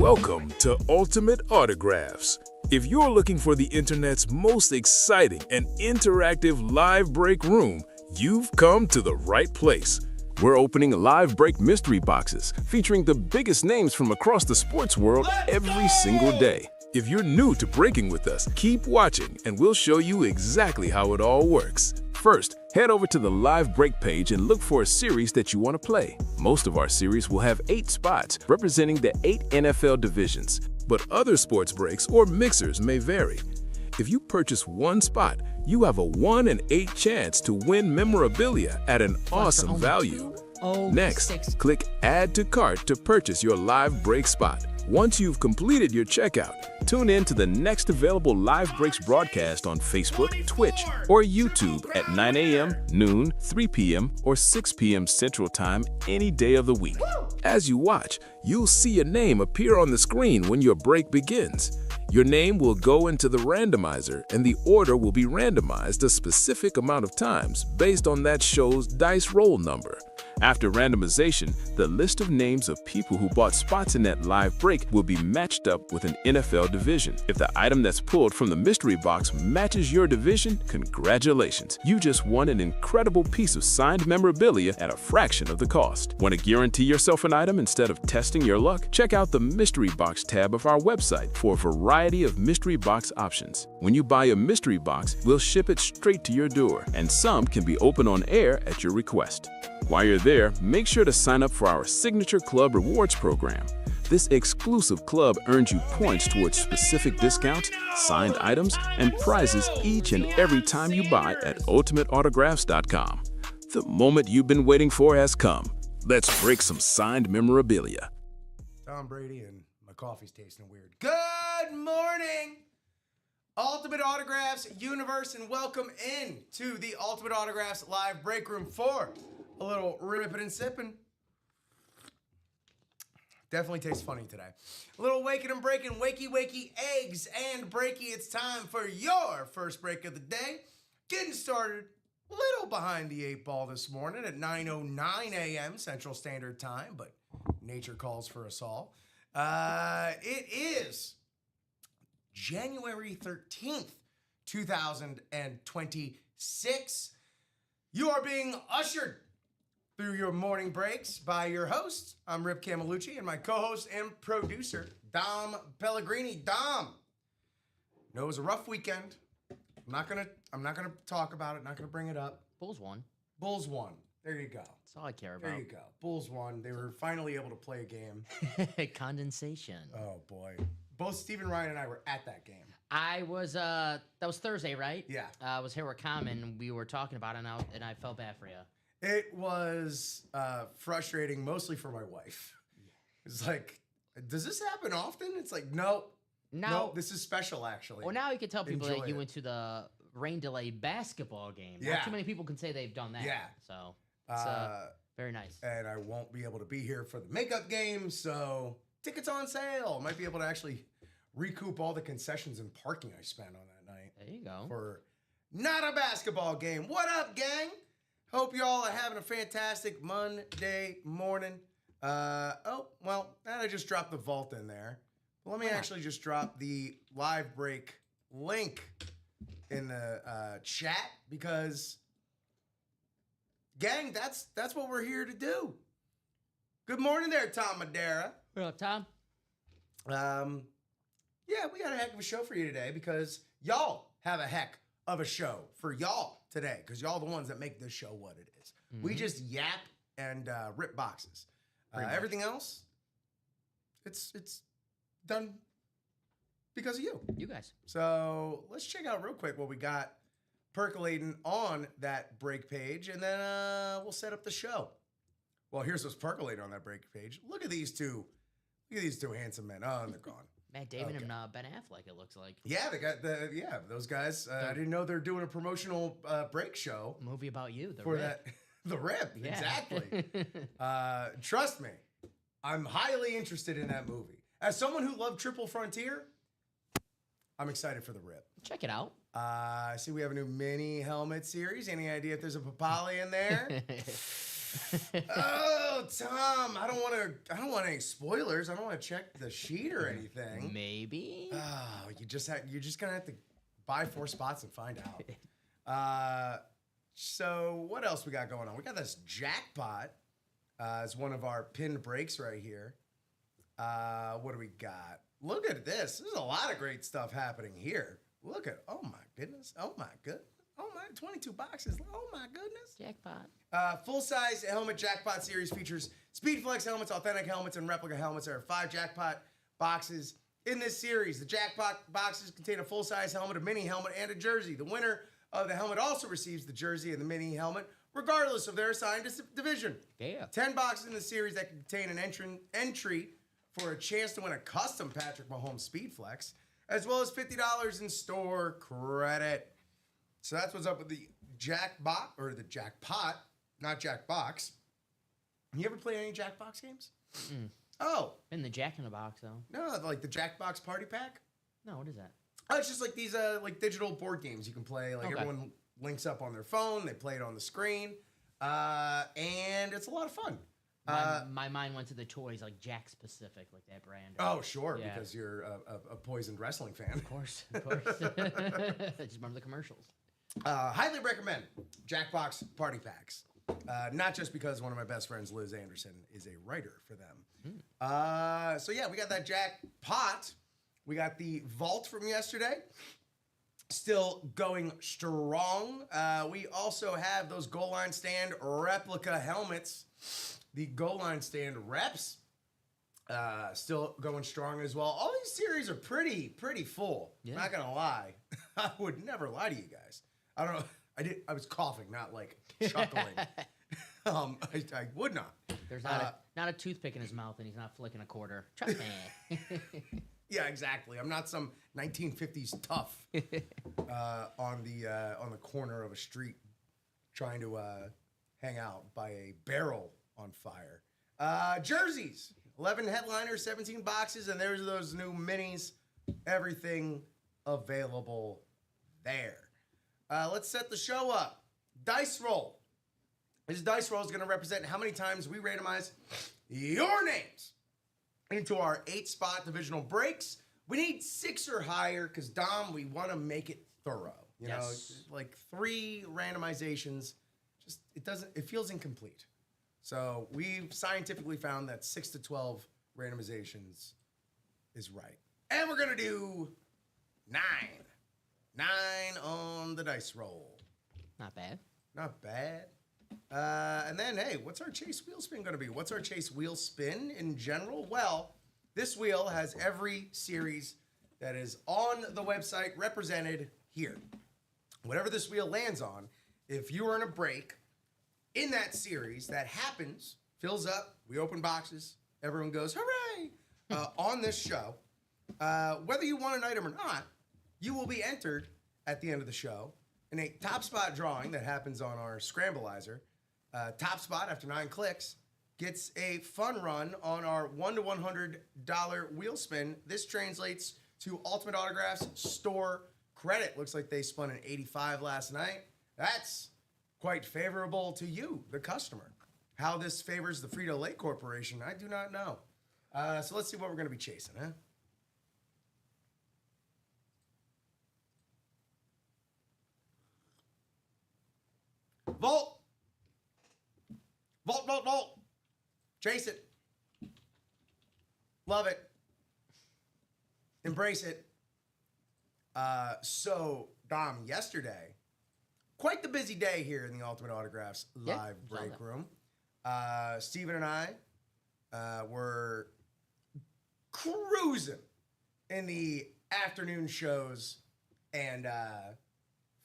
Welcome to Ultimate Autographs. If you're looking for the internet's most exciting and interactive live break room, you've come to the right place. We're opening live break mystery boxes featuring the biggest names from across the sports world every single day. If you're new to breaking with us, keep watching and we'll show you exactly how it all works. First, head over to the live break page and look for a series that you want to play. Most of our series will have 8 spots representing the 8 NFL divisions, but other sports breaks or mixers may vary. If you purchase one spot, you have a 1 in 8 chance to win memorabilia at an awesome value. Next, click Add to Cart to purchase your live break spot. Once you've completed your checkout, tune in to the next available Live Breaks broadcast on Facebook, Twitch, or YouTube at 9 a.m., noon, 3 p.m., or 6 p.m. Central Time any day of the week. As you watch, you'll see a name appear on the screen when your break begins. Your name will go into the randomizer, and the order will be randomized a specific amount of times based on that show's dice roll number. After randomization, the list of names of people who bought spots in that live break will be matched up with an NFL division. If the item that's pulled from the mystery box matches your division, congratulations! You just won an incredible piece of signed memorabilia at a fraction of the cost. Want to guarantee yourself an item instead of testing your luck? Check out the mystery box tab of our website for a variety of mystery box options. When you buy a mystery box, we'll ship it straight to your door, and some can be opened on air at your request. While you're there, make sure to sign up for our Signature Club Rewards program. This exclusive club earns you points towards specific discounts, signed items, and prizes each and every time you buy at ultimateautographs.com. The moment you've been waiting for has come. Let's break some signed memorabilia. Tom Brady and my coffee's tasting weird. Good morning, Ultimate Autographs universe, and welcome in to the Ultimate Autographs live break room for a little ripping and sipping. Definitely tastes funny today. A little waking and breaking, wakey eggs and breaky. It's time for your first break of the day. Getting started a little behind the 8 ball this morning at 9:09 a.m. Central Standard Time, but nature calls for us all. It is January 13th, 2026. You are being ushered through your morning breaks by your host. I'm Rip Camelucci, and my co-host and producer, Dom Pellegrini. Dom, no, it was a rough weekend. I'm not gonna talk about it. Not gonna bring it up. Bulls won. Bulls won. There you go. That's all I care about. There you go. Bulls won. They were finally able to play a game. Condensation. Oh boy. Both Steven Ryan and I were at that game. I was. That was Thursday, right? Yeah. I was here with Common. We were talking about it, and I felt bad for you. It was frustrating, mostly for my wife. It's like, does this happen often? It's like, no, this is special, actually. Well, now you can tell people Enjoy that you it. went to the rain delay basketball game. Yeah. Not too many people can say they've done that. Yeah. So it's very nice. And I won't be able to be here for the makeup game, so tickets on sale. Might be able to actually recoup all the concessions and parking I spent on that night. There you go. For not a basketball game. What up, gang? Hope y'all are having a fantastic Monday morning. Well, I just dropped the vault in there. Let me actually just drop the live break link in the chat because, gang, that's what we're here to do. Good morning there, Tom Madera. What up, Tom? Yeah, we got a heck of a show for you today because y'all have a heck of a show for y'all today because y'all the ones that make this show what it is. Mm-hmm. We just yap and rip boxes. Everything else, it's done because of you. You guys. So let's check out real quick what we got percolating on that break page, and then we'll set up the show. Well, here's what's percolating on that break page. Look at these two. Look at these two handsome men. Oh, and they're gone. Matt Damon and Ben Affleck, it looks like. Yeah, they got those guys. I didn't know they're doing a promotional break show. Movie about you, for Rip. The Rip, yeah. Exactly. Trust me, I'm highly interested in that movie. As someone who loved Triple Frontier, I'm excited for the Rip. Check it out. I see we have a new mini helmet series. Any idea if there's a Papali in there? Oh, Tom, I don't want any spoilers. I don't want to check the sheet or anything. Maybe. Oh, you're just gonna have to buy 4 spots and find out. So what else we got going on? We got this jackpot as one of our pinned breaks right here. What do we got? Look at this. There's a lot of great stuff happening here. Look at, oh my goodness. Oh my goodness. Oh my, 22 boxes. Oh my goodness. Jackpot. Full-size helmet jackpot series features Speedflex helmets, authentic helmets, and replica helmets. There are 5 jackpot boxes in this series. The jackpot boxes contain a full-size helmet, a mini helmet, and a jersey. The winner of the helmet also receives the jersey and the mini helmet, regardless of their assigned division. Yeah. 10 boxes in the series that contain an entry for a chance to win a custom Patrick Mahomes Speedflex, as well as $50 in store credit. So that's what's up with the jackpot, not Jackbox. You ever play any Jackbox games? Mm-mm. Oh. In the Jack in the Box, though. No, like the Jackbox Party Pack? No, what is that? Oh, it's just like these like digital board games you can play. Like everyone links up on their phone, they play it on the screen, and it's a lot of fun. My mind went to the toys, like Jack Specific, like that brand. Oh, sure, Yeah. because you're a poisoned wrestling fan. Of course, of course. Just remember the commercials. Highly recommend Jackbox Party Packs. Not just because one of my best friends, Liz Anderson, is a writer for them. So yeah, we got that jackpot. We got the vault from yesterday. Still going strong. We also have those goal line stand replica helmets. The goal line stand reps. Still going strong as well. All these series are pretty full. Yeah. Not gonna lie. I would never lie to you guys. I don't know. I was coughing, not like chuckling. I would not. There's not a toothpick in his mouth, and he's not flicking a quarter. Trust me. Yeah, exactly. I'm not some 1950s tough on the corner of a street trying to hang out by a barrel on fire. Jerseys, 11 headliners, 17 boxes, and there's those new minis. Everything available there. Let's set the show up. Dice roll. This dice roll is going to represent how many times we randomize your names into our 8-spot divisional breaks. We need 6 or higher because, Dom, we want to make it thorough. You know, like 3 randomizations, it feels incomplete. So we've scientifically found that 6 to 12 randomizations is right. And we're going to do 9. 9 on the dice roll. Not bad. Not bad. And then, hey, what's our chase wheel spin going to be? What's our chase wheel spin in general? Well, this wheel has every series that is on the website represented here. Whatever this wheel lands on, if you are in a break in that series, that happens, fills up, we open boxes, everyone goes, hooray! On this show, whether you want an item or not, you will be entered at the end of the show in a top spot drawing that happens on our Scrambleizer. Top spot, after 9 clicks, gets a fun run on our $1 to $100 wheel spin. This translates to Ultimate Autographs store credit. Looks like they spun an 85 last night. That's quite favorable to you, the customer. How this favors the Frito-Lay Corporation, I do not know. So let's see what we're going to be chasing, huh? Volt! Volt, volt, volt! Chase it. Love it. Embrace it. So, Dom, yesterday, quite the busy day here in the Ultimate Autographs live break room. Steven and I were cruising in the afternoon shows and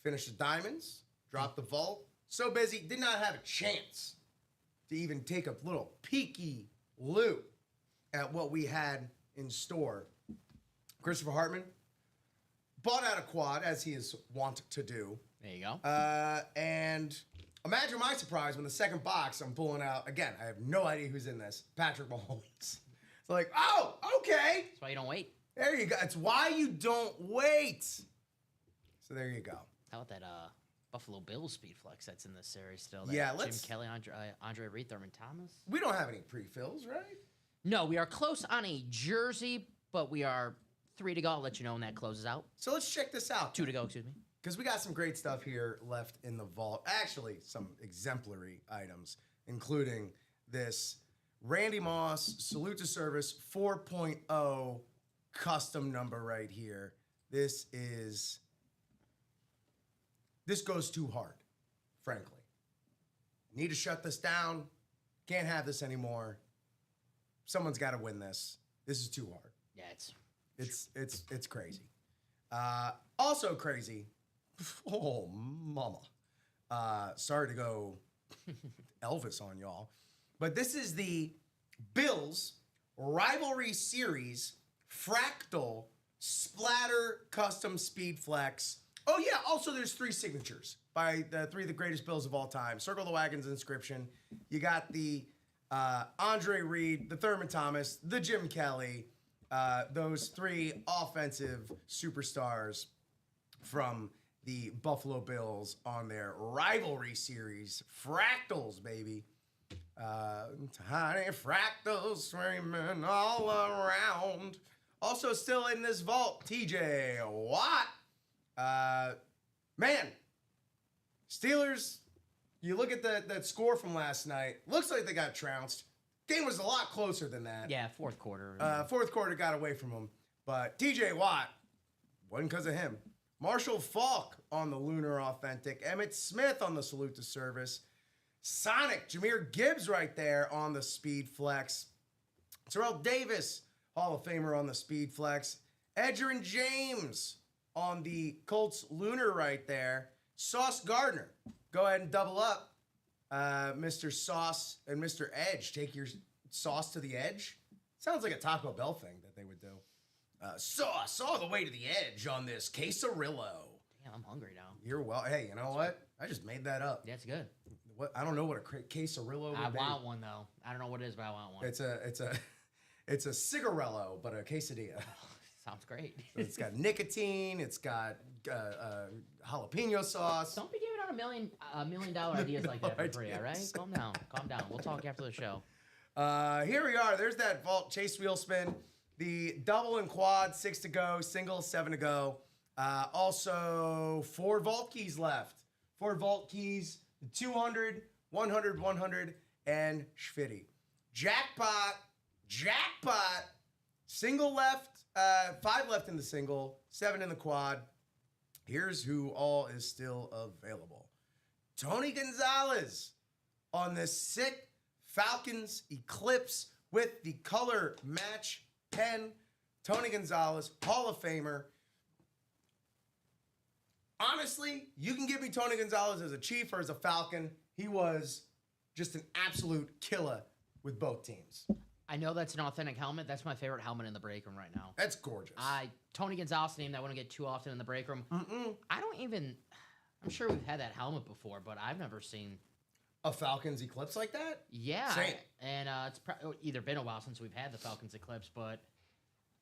finished the diamonds, dropped the vault. So busy, did not have a chance to even take a little peeky look at what we had in store. Christopher Hartman bought out a quad, as he is wont to do. There you go. And imagine my surprise when the second box I'm pulling out, again, I have no idea who's in this, Patrick Mahomes. It's like, oh, okay. That's why you don't wait. There you go. It's why you don't wait. So there you go. How about that Buffalo Bills speed flex that's in this series still. Yeah, Jim Kelly, Andre Reed, Thurman Thomas. We don't have any pre-fills, right? No, we are close on a jersey, but we are 3 to go. I'll let you know when that closes out. So let's check this out. 2 to go, excuse me. Because we got some great stuff here left in the vault. Actually, some exemplary items, including this Randy Moss Salute to Service 4.0 custom number right here. This goes too hard, frankly. Need to shut this down. Can't have this anymore. Someone's got to win this. This is too hard. Yeah, It's crazy. Also crazy. Oh, mama. Sorry to go Elvis on y'all. But this is the Bills Rivalry Series Fractal Splatter Custom Speed Flex. Oh, yeah. Also, there's 3 signatures by the 3 of the greatest Bills of all time. Circle the Wagons inscription. You got the Andre Reed, the Thurman Thomas, the Jim Kelly. Those 3 offensive superstars from the Buffalo Bills on their rivalry series. Fractals, baby. Tiny fractals screaming all around. Also still in this vault, TJ Watt. Man, Steelers, you look at that score from last night. Looks like they got trounced. Game was a lot closer than that. Yeah, fourth quarter. Fourth quarter got away from him. But TJ Watt, wasn't because of him. Marshall Faulk on the Lunar Authentic. Emmitt Smith on the Salute to Service. Sonic, Jahmyr Gibbs right there on the Speed Flex. Terrell Davis, Hall of Famer on the Speed Flex. Edgerrin James on the Colts Lunar right there. Sauce Gardner, go ahead and double up. Mr. Sauce and Mr. Edge, take your sauce to the edge. Sounds like a Taco Bell thing that they would do. Sauce all the way to the edge on this quesarillo. Damn, I'm hungry now. You're well. Hey, you know what? I just made that up. That's good. What? I don't know what a quesarillo would be. I want one though. I don't know what it is, but I want one. It's a cigarello, but a quesadilla. Sounds great. So it's got nicotine. It's got jalapeno sauce. Don't be giving out $1 million ideas like that for free, all right? Calm down. Calm down. We'll talk after the show. Here we are. There's that vault chase wheel spin. The double and quad, 6 to go. Single, 7 to go. Also, 4 vault keys left. 4 vault keys, 200, 100, 100, and Schfitty. Jackpot. Single left, 5 left in the single, 7 in the quad. Here's who all is still available. Tony Gonzalez on this sick Falcons Eclipse with the color match pen. Tony Gonzalez, Hall of Famer. Honestly, you can give me Tony Gonzalez as a Chief or as a Falcon. He was just an absolute killer with both teams. I know that's an authentic helmet. That's my favorite helmet in the break room right now. That's gorgeous. Tony Gonzalez, name that I wouldn't get too often in the break room. I'm sure we've had that helmet before, but I've never seen a Falcons Eclipse like that? Yeah. Same. It's either been a while since we've had the Falcons Eclipse, but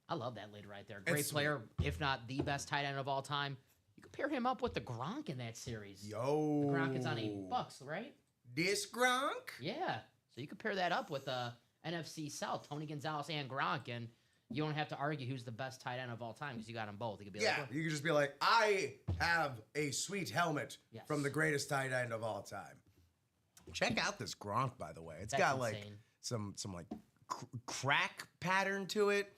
I love that lid right there. Great player, if not the best tight end of all time. You could pair him up with the Gronk in that series. Yo. The Gronk is on $8, right? This Gronk? Yeah. So you could pair that up with the NFC South, Tony Gonzalez and Gronk, and you don't have to argue who's the best tight end of all time because you got them both. You could be like, you could just be like, I have a sweet helmet from the greatest tight end of all time. Check out this Gronk, by the way. It's got like some like crack pattern to it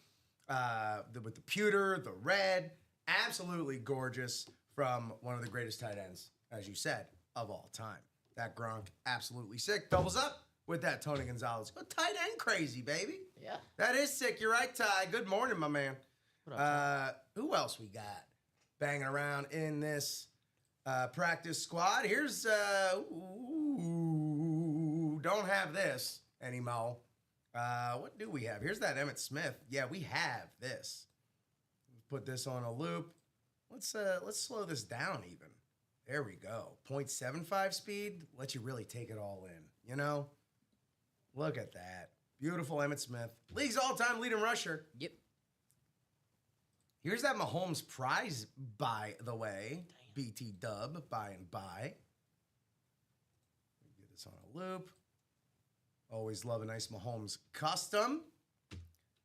with the pewter, the red. Absolutely gorgeous from one of the greatest tight ends, as you said, of all time. That Gronk, absolutely sick. Doubles up with that Tony Gonzalez. Go tight end crazy, baby. Yeah. That is sick. You're right, Ty. Good morning, my man. What up, who else we got banging around in this practice squad? Here's, don't have this anymore. What do we have? Here's that Emmitt Smith. Yeah, we have this. Put this on a loop. Let's slow this down even. There we go. 0.75 speed. Let you really take it all in, you know? Look at that. Beautiful Emmitt Smith. League's all-time leading rusher. Yep. Here's that Mahomes prize, by the way. Damn. BT dub by and by. Get this on a loop. Always love a nice Mahomes custom.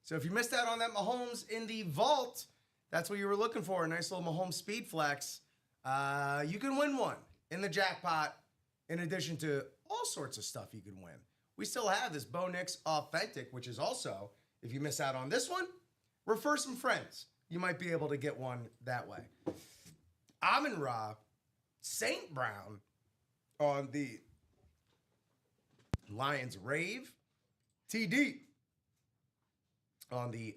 So if you missed out on that Mahomes in the vault, that's what you were looking for, a nice little Mahomes speed flex. You can win one in the jackpot in addition to all sorts of stuff you can win. We still have this Bo Nix Authentic, which is also, if you miss out on this one, refer some friends. You might be able to get one that way. Amon-Ra, St. Brown on the Lions Rave. TD on the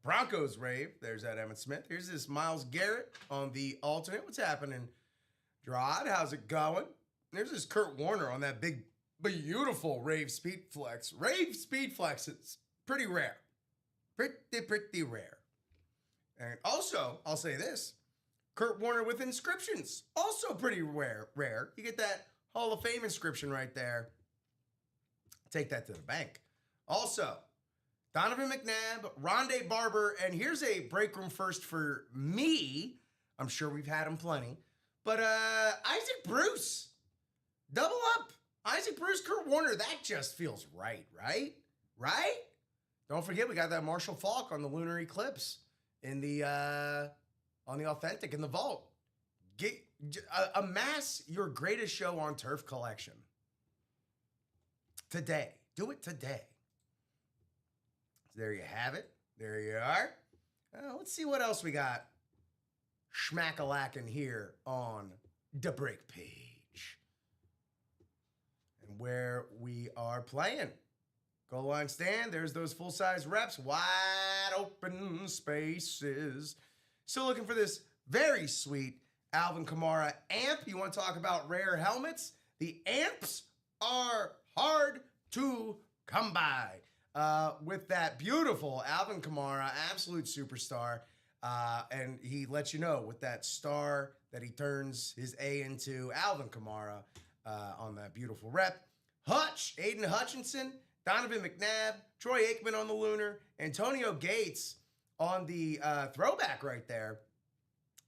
Broncos Rave. There's that Emmitt Smith. Here's this Myles Garrett on the alternate. What's happening, Gerard? How's it going? There's this Kurt Warner on that big, beautiful Rave Speed Flex. Rave Speed Flex is pretty rare. Pretty rare. And also, I'll say this, Kurt Warner with inscriptions. Also pretty rare. You get that Hall of Fame inscription right there. Take that to the bank. Also, Donovan McNabb, Rondé Barber, and here's a break room first for me. I'm sure we've had him plenty. But Isaac Bruce. Double up. Isaac Bruce, Kurt Warner. That just feels right? Right? Don't forget, we got that Marshall Faulk on the Lunar Eclipse in the on the Authentic in the vault. Amass your greatest show on turf collection today. Do it today. So there you have it. There you are. Let's see what else we got schmack-a-lackin' here on the break page. And where we are playing. Goal line stand. There's those full-size reps. Wide open spaces. Still looking for this very sweet Alvin Kamara amp. You want to talk about rare helmets? The amps are hard to come by. With that beautiful Alvin Kamara, absolute superstar. And he lets you know with that star that he turns his A into, Alvin Kamara on that beautiful rep. Hutch, Aiden Hutchinson, Donovan McNabb, Troy Aikman on the Lunar, Antonio Gates on the throwback right there.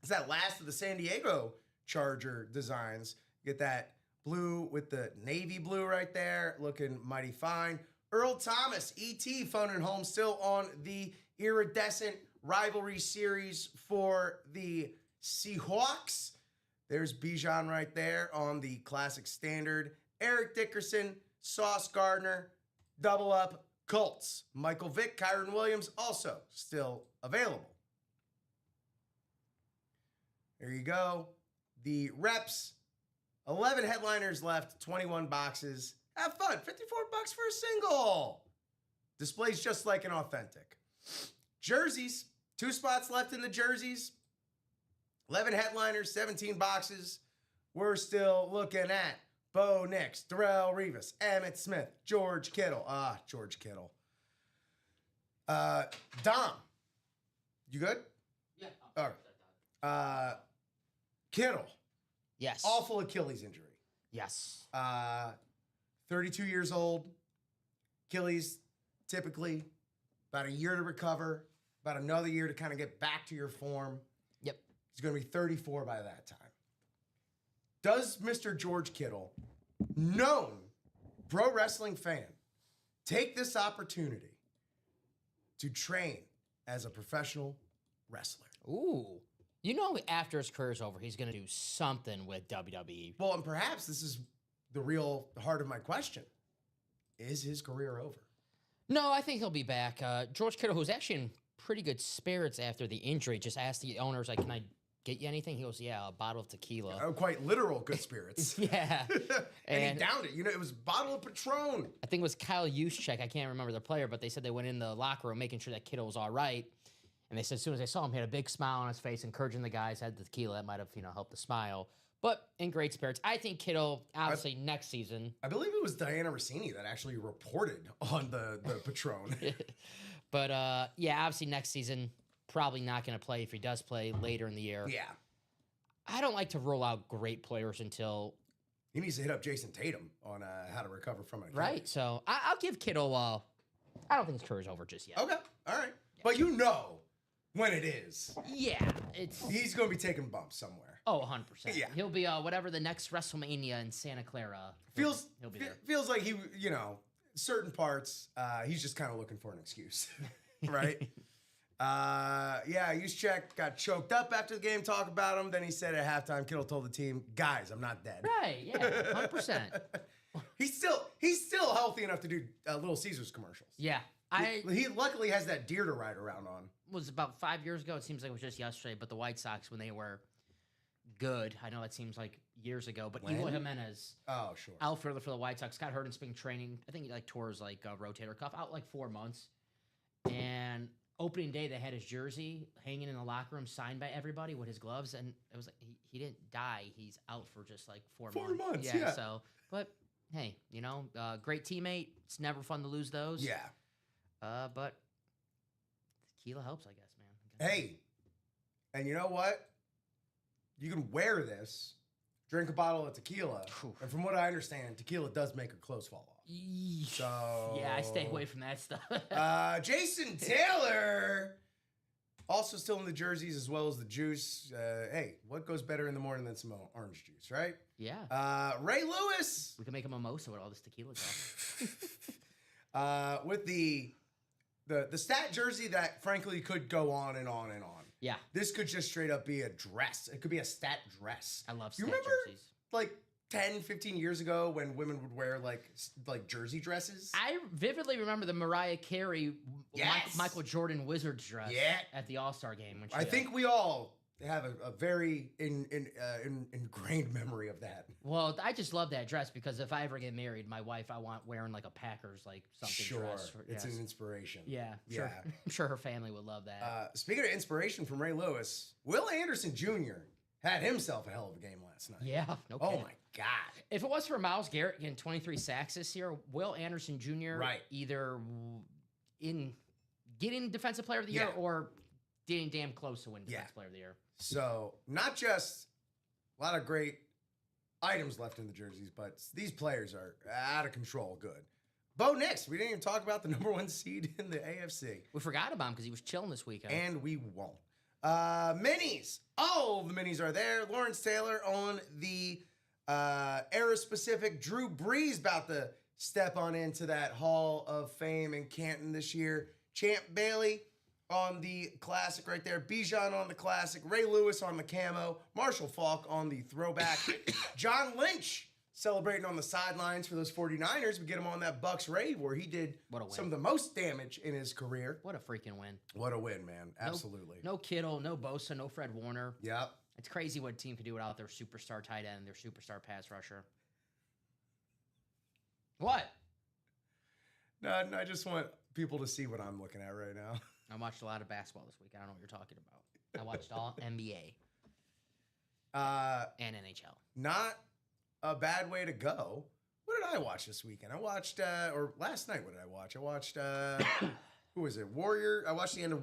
It's that last of the San Diego Charger designs. Get that blue with the navy blue right there, looking mighty fine. Earl Thomas, E.T. phoning home, still on the iridescent rivalry series for the Seahawks. There's Bijan right there on the classic standard. Eric Dickerson, Sauce Gardner, double up Colts. Michael Vick, Kyron Williams, also still available. There you go. The reps, 11 headliners left, 21 boxes. Have fun. $54 for a single. Displays just like an Authentic. Jerseys, 2 spots left in the jerseys. 11 headliners, 17 boxes. We're still looking at Bo Nix, Darrelle Revis, Emmitt Smith, George Kittle. George Kittle. Dom, you good? Yeah. All right. Kittle. Yes. Awful Achilles injury. Yes. 32 years old. Achilles, typically about a year to recover, about another year to kind of get back to your form. Yep. He's going to be 34 by that time. Does Mr. George Kittle, known pro wrestling fan, take this opportunity to train as a professional wrestler? Ooh. You know, after his career's over, he's going to do something with WWE. Well, and perhaps this is the real heart of my question. Is his career over? No, I think he'll be back. George Kittle, who's actually in pretty good spirits after the injury, just asked the owners, like, can I get you anything? He goes, yeah, a bottle of tequila. Quite literal good spirits. Yeah. and he downed it. You know, it was a bottle of Patron. I think it was Kyle Juszczyk. I can't remember the player, but they said they went in the locker room making sure that Kittle was all right. And they said as soon as they saw him, he had a big smile on his face, encouraging the guys, had the tequila. That might have, helped the smile. But in great spirits. I think Kittle, obviously, next season. I believe it was Diana Rossini that actually reported on the Patron. But, yeah, obviously next season, probably not going to play if he does play later in the year. Yeah. I don't like to roll out great players until... He needs to hit up Jason Tatum on how to recover from it. Right, so I'll give Kittle... I don't think his career's over just yet. Okay, all right. Yeah. But you know when it is. Yeah, He's going to be taking bumps somewhere. Oh, 100%. Yeah. He'll be whatever the next WrestleMania in Santa Clara. He'll be there. Feels like he, certain parts, he's just kind of looking for an excuse, right? Juszczyk got choked up after the game. Talk about him. Then he said at halftime, Kittle told the team, "Guys, I'm not dead." Right? Yeah, 100%. He's still healthy enough to do Little Caesars commercials. Yeah, He luckily has that deer to ride around on. Was about 5 years ago. It seems like it was just yesterday. But the White Sox, when they were good, I know that seems like years ago. But Eloy Jimenez, outfielder for the White Sox, got hurt in spring training. I think he tore his rotator cuff out 4 months. And opening day, they had his jersey hanging in the locker room, signed by everybody with his gloves, and it was like he didn't die. He's out for just 4 months. 4 months, yeah. So, but hey, great teammate. It's never fun to lose those. Yeah. But tequila helps, I guess, man. Hey, and you know what? You can wear this, drink a bottle of tequila, and from what I understand, tequila does make your clothes fall off. So yeah, I stay away from that stuff. Jason Taylor, also still in the jerseys as well as the juice. Hey, what goes better in the morning than some orange juice, right? Yeah. Ray Lewis. We can make a mimosa with all this tequila with the stat jersey that frankly could go on and on and on. Yeah. This could just straight up be a dress. It could be a stat dress. I love stat jerseys. 10, 15 years ago when women would wear jersey dresses? I vividly remember the Mariah Carey Michael Jordan Wizards dress at the All-Star game. I think we all have a very ingrained memory of that. Well, I just love that dress because if I ever get married, my wife, I want wearing a Packers something dress. It's an inspiration. Yeah, sure. I'm sure her family would love that. Speaking of inspiration from Ray Lewis, Will Anderson Jr. had himself a hell of a game last night. Yeah, no kidding. Oh my God. If it was for Myles Garrett getting 23 sacks this year, Will Anderson Jr. Either in getting Defensive Player of the Year or getting damn close to winning Defensive Player of the Year. So, not just a lot of great items left in the jerseys, but these players are out of control good. Bo Nix, we didn't even talk about the #1 seed in the AFC. We forgot about him because he was chilling this weekend. And we won't. Minis. All the minis are there. Lawrence Taylor on the era-specific. Drew Brees about to step on into that Hall of Fame in Canton this year. Champ Bailey on the classic right there. Bijan on the classic. Ray Lewis on the camo. Marshall Faulk on the throwback. John Lynch celebrating on the sidelines for those 49ers. We get him on that Bucks raid where he did some of the most damage in his career. What a freaking win. What a win, man. Absolutely. No Kittle, no Bosa, no Fred Warner. Yep. It's crazy what a team can do without their superstar tight end, their superstar pass rusher. What? No, I just want people to see what I'm looking at right now. I watched a lot of basketball this week. I don't know what you're talking about. I watched all NBA and NHL. Not a bad way to go. What did I watch this weekend? I watched, or last night, what did I watch? I watched, who was it? I watched the end of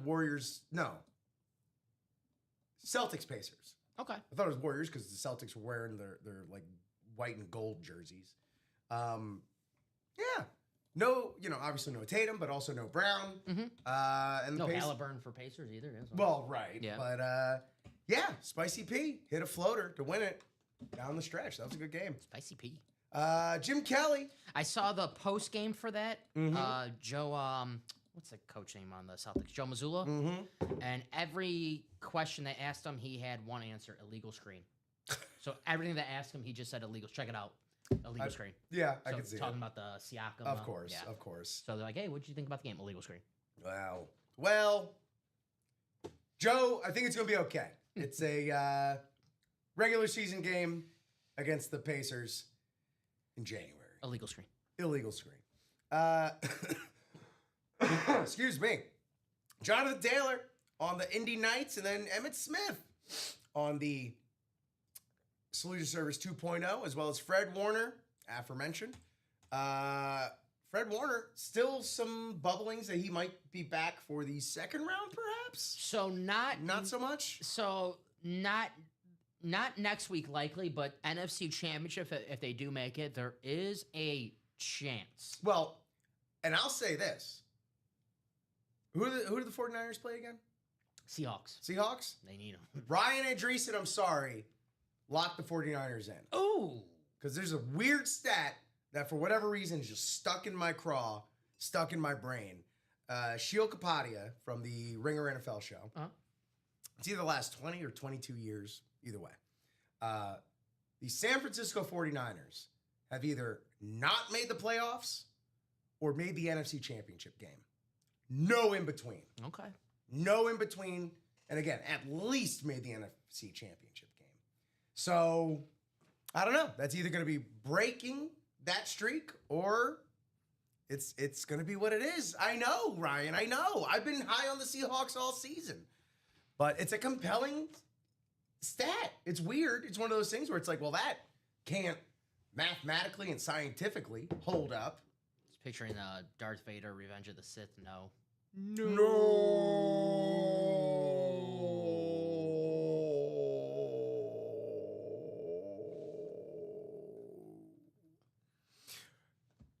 Celtics Pacers. Okay. I thought it was Warriors because the Celtics were wearing their white and gold jerseys. Yeah. No, obviously no Tatum, but also no Brown. Mm-hmm. And no Halliburton for Pacers either. Well, right. Yeah. But, Spicy P hit a floater to win it down the stretch. That was a good game. Spicy P. Jim Kelly. I saw the post game for that. Mm-hmm. Joe, what's the coach name on the Celtics? Joe Mazzulla. Mm-hmm. And every question they asked him, he had one answer: illegal screen. So everything they asked him, he just said illegal. Check it out. Illegal screen. Yeah, I can see it. Talking about the Siakam. Of course. So they're like, hey, what did you think about the game? Illegal screen. Wow. Well, Joe, I think it's going to be okay. It's a regular season game against the Pacers in January. Illegal screen. Excuse me. Jonathan Taylor on the Indy Knights, and then Emmitt Smith on the Salute Service 2.0, as well as Fred Warner, aforementioned. Fred Warner, still some bubblings that he might be back for the second round, perhaps? So not so much? So not next week likely, but NFC Championship, if they do make it, there is a chance. Well, and I'll say this. Who do the 49ers play again? Seahawks. Seahawks? They need them. Ryan Andreessen, I'm sorry, lock the 49ers in. Ooh. Because there's a weird stat that for whatever reason is just stuck in my craw, stuck in my brain. Sheil Kapadia from the Ringer NFL show. Uh-huh. It's either the last 20 or 22 years, either way. The San Francisco 49ers have either not made the playoffs or made the NFC Championship game. No in between. Okay. No in between. And again, at least made the NFC Championship game. So, I don't know. That's either going to be breaking that streak or it's going to be what it is. I know, Ryan. I know. I've been high on the Seahawks all season. But it's a compelling stat. It's weird. It's one of those things where it's like, well, that can't mathematically and scientifically hold up. Just picturing Darth Vader, Revenge of the Sith. No.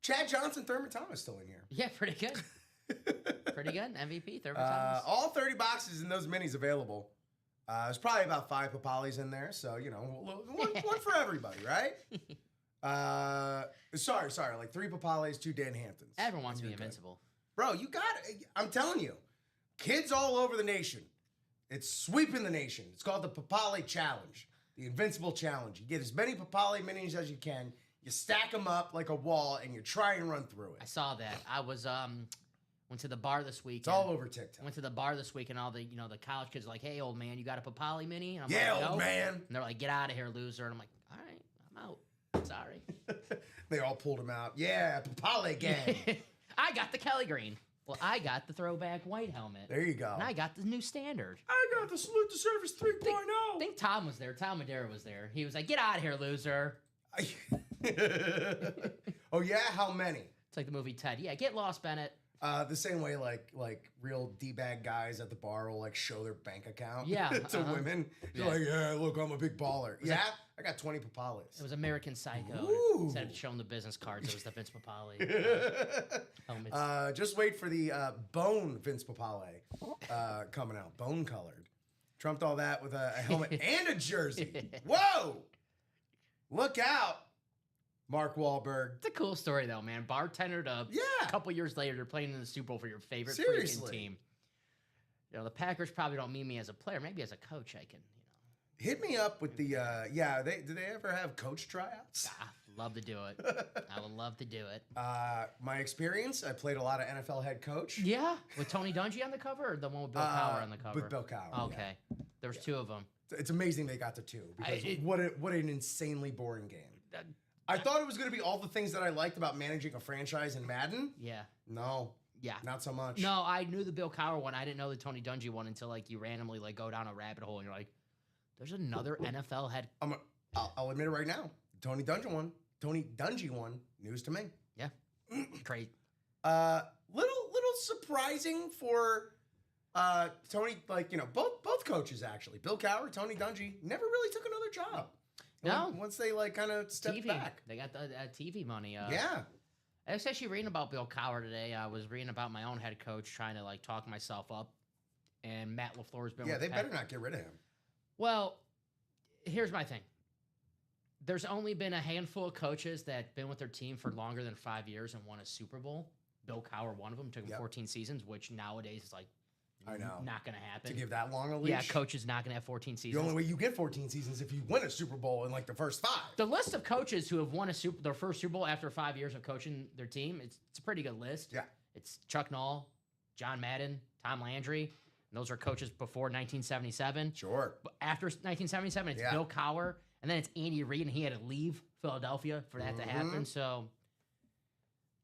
Chad Johnson, Thurman Thomas still in here. Yeah, pretty good. Pretty good. MVP, Thurman Thomas. All 30 boxes in those minis available. There's probably about 5 Papalis in there, so, you know, one for everybody, right? Sorry, like 3 Papalis, 2 Dan Hamptons. Everyone wants to be You're good. invincible. Bro, you got it. I'm telling you, kids all over the nation, it's sweeping the nation. It's called the Papali Challenge, the Invincible Challenge. You get as many Papali minis as you can. You stack them up like a wall, and you try and run through it. I saw that. I was went to the bar this week. It's all over TikTok. Went to the bar this week, and all the the college kids are like, "Hey, old man, you got a Papali mini?" And I'm Yeah, like, old "Nope." man. And they're like, "Get out of here, loser!" And I'm like, "All right, I'm out. Sorry." They all pulled him out. Yeah, Papali gang. I got the Kelly green. Well, I got the throwback white helmet. There you go. And I got the new standard. I got the Salute to Service 3.0. I think Tom was there. Tom Madera was there. He was like, "Get out of here, loser." Oh yeah, how many? It's like the movie Ted. Yeah, get lost, Bennett. The same way like real D-bag guys at the bar will like show their bank account Yeah, to women. They're Yeah. like, yeah, look, I'm a big baller. Yeah, I got 20 Papalis. It was American Psycho. Ooh. Instead of showing the business cards, it was the Vince Papali helmets. Just wait for the Bone Vince Papale coming out, bone colored. Trumped all that with a helmet and a jersey. Whoa! Look out, Mark Wahlberg. It's a cool story, though, man. Bartendered up. Yeah. A couple years later, they're playing in the Super Bowl for your favorite freaking Seriously. team. The Packers probably don't mean me as a player. Maybe as a coach, I can, Hit me up with the do they ever have coach tryouts? love to do it. I would love to do it. My experience, I played a lot of NFL head coach. Yeah, with Tony Dungy on the cover, or the one with Bill Cowher on the cover? With Bill Cowher. Okay, there was 2 of them. It's amazing they got to 2 because what an insanely boring game. Uh, I thought it was going to be all the things that I liked about managing a franchise in Madden. Yeah. No. Yeah. Not so much. No, I knew the Bill Cowher one. I didn't know the Tony Dungy one until like you randomly like go down a rabbit hole and you're like, there's another NFL head. I'll admit it right now. Tony Dungy one. News to me. Yeah. Great. Little surprising for Tony. Like both coaches actually. Bill Cowher, Tony Dungy never really took another job. No. Once they like kind of stepped TV. back. They got the TV money. Yeah. I was actually reading about Bill Cowher today. I was reading about my own head coach, trying to like talk myself up. And Matt LaFleur's been. Yeah, with they the better not get rid of him. Well, here's my thing. There's only been a handful of coaches that been with their team for longer than 5 years and won a Super Bowl. Bill Cowher, one of them, took him 14 seasons, which nowadays is like I know. not going to happen. To give that long a leash. Yeah, coach is not going to have 14 seasons. The only way you get 14 seasons if you win a Super Bowl in like the first 5. The list of coaches who have won their first Super Bowl after 5 years of coaching their team, it's a pretty good list. Yeah. It's Chuck Noll, John Madden, Tom Landry. And those are coaches before 1977. Sure. But after 1977, it's Yeah. Bill Cowher, and then it's Andy Reid, and he had to leave Philadelphia for that to happen. So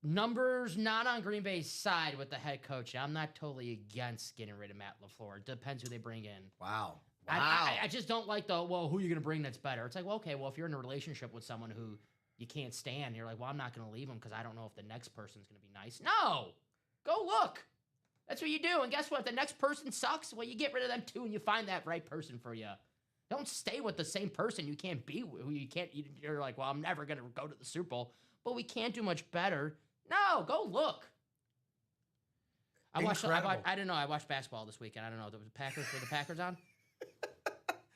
numbers not on Green Bay's side with the head coach. I'm not totally against getting rid of Matt LaFleur. It depends who they bring in. Wow. I just don't like who are you going to bring that's better? It's like, well, okay, well, if you're in a relationship with someone who you can't stand, you're like, well, I'm not going to leave him because I don't know if the next person's going to be nice. No! Go look! That's what you do. And guess what? If the next person sucks, well, you get rid of them too and you find that right person for you. Don't stay with the same person you can't be with. You're like, well, I'm never going to go to the Super Bowl, but we can't do much better. No, go look. I Incredible. didn't know. I watched basketball this weekend. I don't know. Were the Packers on?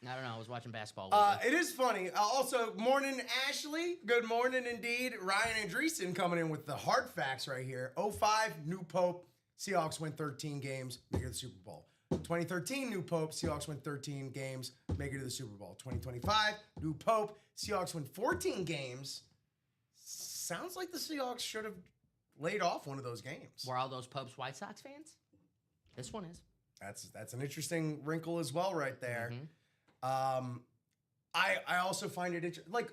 I don't know. I was watching basketball. It is funny. Also, morning, Ashley. Good morning, indeed. Ryan Andreessen coming in with the hard facts right here. 05, new Pope. Seahawks win 13 games, make it to the Super Bowl. 2013, new Pope. Seahawks win 13 games, make it to the Super Bowl. 2025, new Pope. Seahawks win 14 games. Sounds like the Seahawks should have laid off one of those games. Were all those Popes White Sox fans? This one is. That's an interesting wrinkle as well right there. Mm-hmm. I also find it interesting. Like,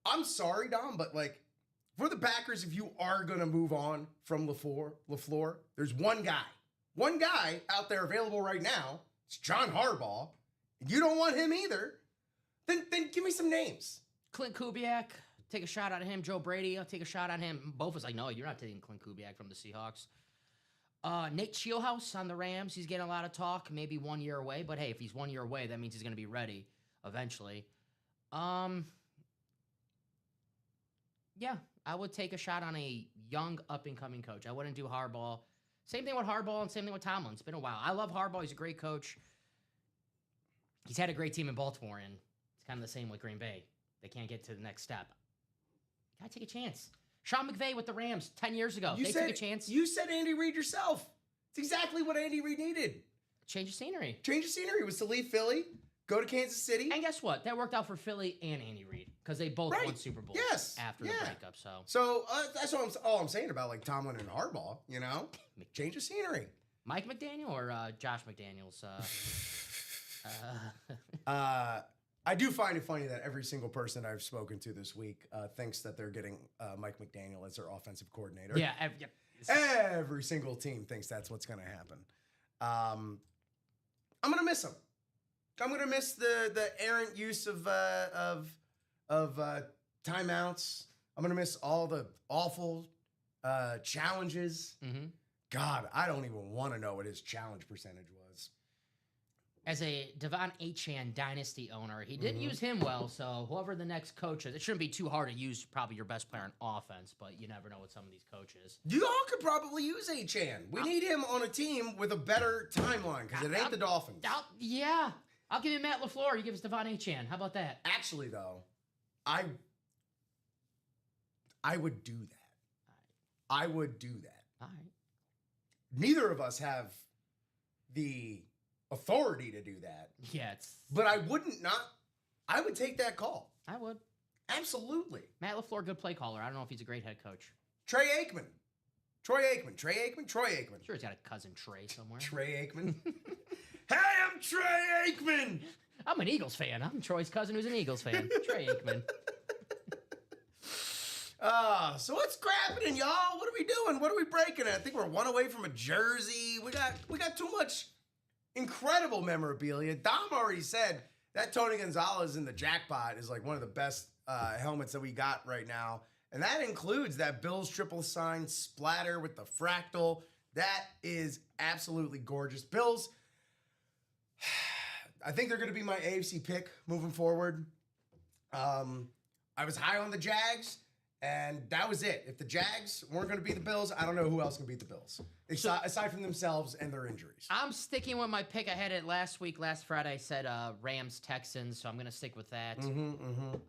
I'm sorry, Dom, but like for the Packers, if you are gonna move on from LaFleur, there's one guy out there available right now. It's John Harbaugh. And you don't want him either. Then give me some names. Clint Kubiak, take a shot at him. Joe Brady, I'll take a shot at him. Both was like, no, you're not taking Clint Kubiak from the Seahawks. Nate Scheelhaus on the Rams. He's getting a lot of talk. Maybe 1 year away. But hey, if he's 1 year away, that means he's going to be ready eventually. Yeah, I would take a shot on a young, up-and-coming coach. I wouldn't do Harbaugh. Same thing with Harbaugh and same thing with Tomlin. It's been a while. I love Harbaugh. He's a great coach. He's had a great team in Baltimore, and it's kind of the same with Green Bay. They can't get to the next step. You got to take a chance. Sean McVay with the Rams 10 years ago. They took a chance. You said Andy Reid yourself. It's exactly what Andy Reid needed. Change of scenery. Change of scenery was to leave Philly, go to Kansas City. And guess what? That worked out for Philly and Andy Reid because they both won Super Bowls after the breakup. So that's all I'm saying about like Tomlin and Harbaugh. You know, change of scenery. Mike McDaniel or Josh McDaniels? I do find it funny that every single person I've spoken to this week thinks that they're getting Mike McDaniel as their offensive coordinator. Yeah. Every single team thinks that's what's going to happen. I'm going to miss him. I'm going to miss the errant use of timeouts. I'm going to miss all the awful challenges. Mm-hmm. God, I don't even want to know what his challenge percentage was. As a Devon Achane dynasty owner, he didn't use him well, so whoever the next coach is, it shouldn't be too hard to use probably your best player on offense, but you never know with some of these coaches. You all could probably use Achane. We need him on a team with a better timeline because it ain't the Dolphins. I'll give you Matt LaFleur. You give us Devon Achane. How about that? Actually, though, I would do that. I would do that. All right. Neither of us have the authority to do that. Yeah, but I would take that call. I would. Absolutely. Matt LaFleur, good play caller. I don't know if he's a great head coach. Troy Aikman. Sure, he's got a cousin Trey somewhere. Trey Aikman. Hey, I'm Trey Aikman. I'm an Eagles fan. I'm Troy's cousin who's an Eagles fan. Trey Aikman. So what's happening, y'all? What are we doing? What are we breaking at? I think we're one away from a jersey. We got too much incredible memorabilia. Dom already said that Tony Gonzalez in the jackpot is like one of the best helmets that we got right now. And that includes that Bills triple sign splatter with the fractal. That is absolutely gorgeous. Bills, I think they're going to be my AFC pick moving forward. I was high on the Jags, and that was it. If the Jags weren't going to beat the Bills, I don't know who else can beat the Bills, aside from themselves and their injuries. I'm sticking with my pick. I had it last Friday, I said Rams-Texans, so I'm going to stick with that.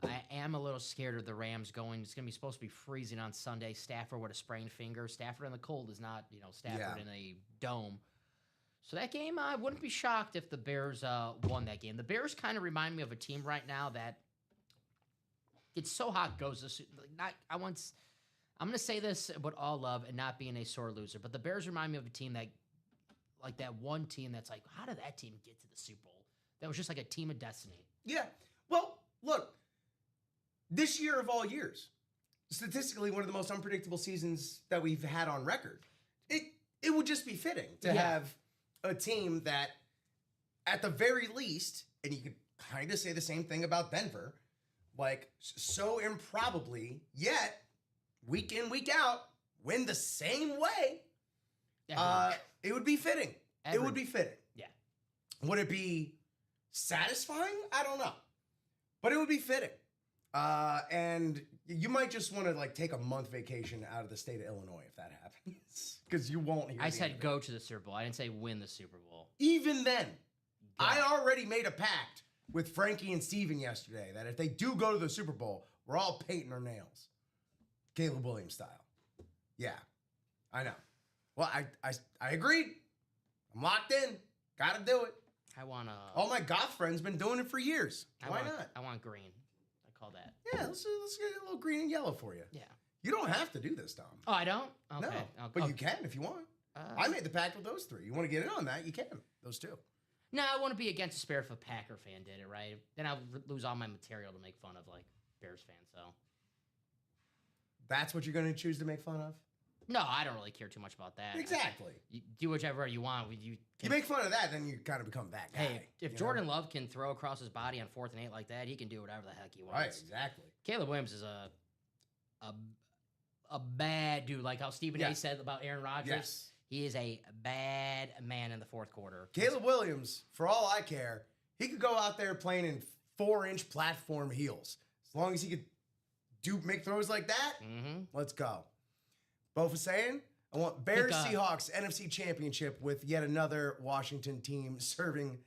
I am a little scared of the Rams going. It's going to be supposed to be freezing on Sunday. Stafford with a sprained finger. Stafford in the cold is not, Stafford in a dome. So that game, I wouldn't be shocked if the Bears won that game. The Bears kind of remind me of a team right now that gets so hot goes. I'm going to say this with all love and not being a sore loser, but the Bears remind me of a team that, like that one team that's like, how did that team get to the Super Bowl? That was just like a team of destiny. Yeah. Well, look, this year of all years, statistically one of the most unpredictable seasons that we've had on record. It would just be fitting to have a team that, at the very least, and you could kind of say the same thing about Denver, like so improbably, yet week in, week out, win the same way. It would be fitting. It would be fitting. Yeah. Would it be satisfying? I don't know. But it would be fitting. And you might just want to like take a month vacation out of the state of Illinois if that happens. because you won't hear. I the said end of go to the Super Bowl. I didn't say win the Super Bowl. it. Even then, Go. I already made a pact with Frankie and Steven yesterday that if they do go to the Super Bowl, we're all painting our nails, Caleb Williams style. Yeah, I know. Well, I agreed. I'm locked in. Got to do it. I want to. All my goth friends been doing it for years. Why not? I want green. I call that. Yeah, let's get a little green and yellow for you. Yeah. You don't have to do this, Tom. Oh, I don't? Okay. No, but you can if you want. I made the pact with those three. You want to get in on that? You can. Those two. No, I want to be against the spirit if a Packer fan did it, right? Then I'll lose all my material to make fun of, like, Bears fans, so. That's what you're going to choose to make fun of? No, I don't really care too much about that. Exactly. You do whichever you want. You make fun of that, then you kind of become that guy. Hey, if Jordan Love can throw across his body on 4th and 8 like that, he can do whatever the heck he wants. Right, exactly. Caleb Williams is a bad dude, like how Stephen A said about Aaron Rodgers. Yes. He is a bad man in the 4th quarter. Caleb Williams, for all I care, he could go out there playing in 4-inch platform heels. As long as he could make throws like that, let's go. Both saying, I want Bears Seahawks NFC Championship with yet another Washington team sending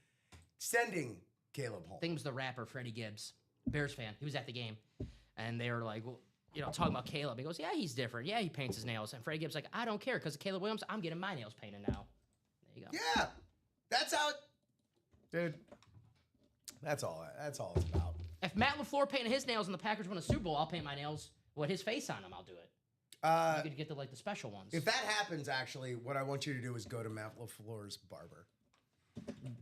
Caleb home. I think it was the rapper Freddie Gibbs, Bears fan. He was at the game, and they were like, well, talking about Caleb. He goes, yeah, he's different. Yeah, he paints his nails. And Freddie Gibbs like, I don't care because of Caleb Williams. I'm getting my nails painted now. There you go. Yeah, that's how it, dude. That's all it's about. If Matt LaFleur painted his nails and the Packers win a Super Bowl, I'll paint my nails with his face on them. I'll do it. You could get the special ones. If that happens, actually, what I want you to do is go to Matt LaFleur's barber.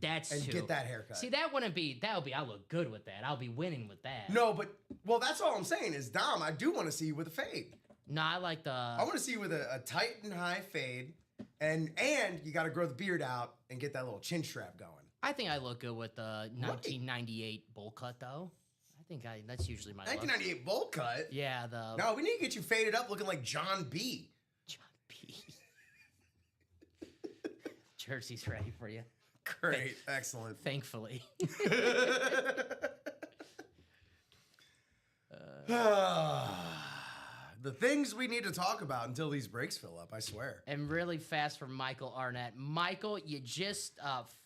Get that haircut. See, that would be, I'll look good with that. I'll be winning with that. No, well, that's all I'm saying is, Dom, I do want to see you with a fade. No, I like I want to see you with a tight and high fade, and you got to grow the beard out and get that little chin strap going. I think I look good with the 1998 bowl cut, though. I think that's usually my 1998 bowl cut? Yeah, No, we need to get you faded up looking like John B. John B. Jersey's ready for you. Great. Excellent. Thankfully. The things we need to talk about until these breaks fill up, I swear. And really fast for Michael Arnett. Michael, you just,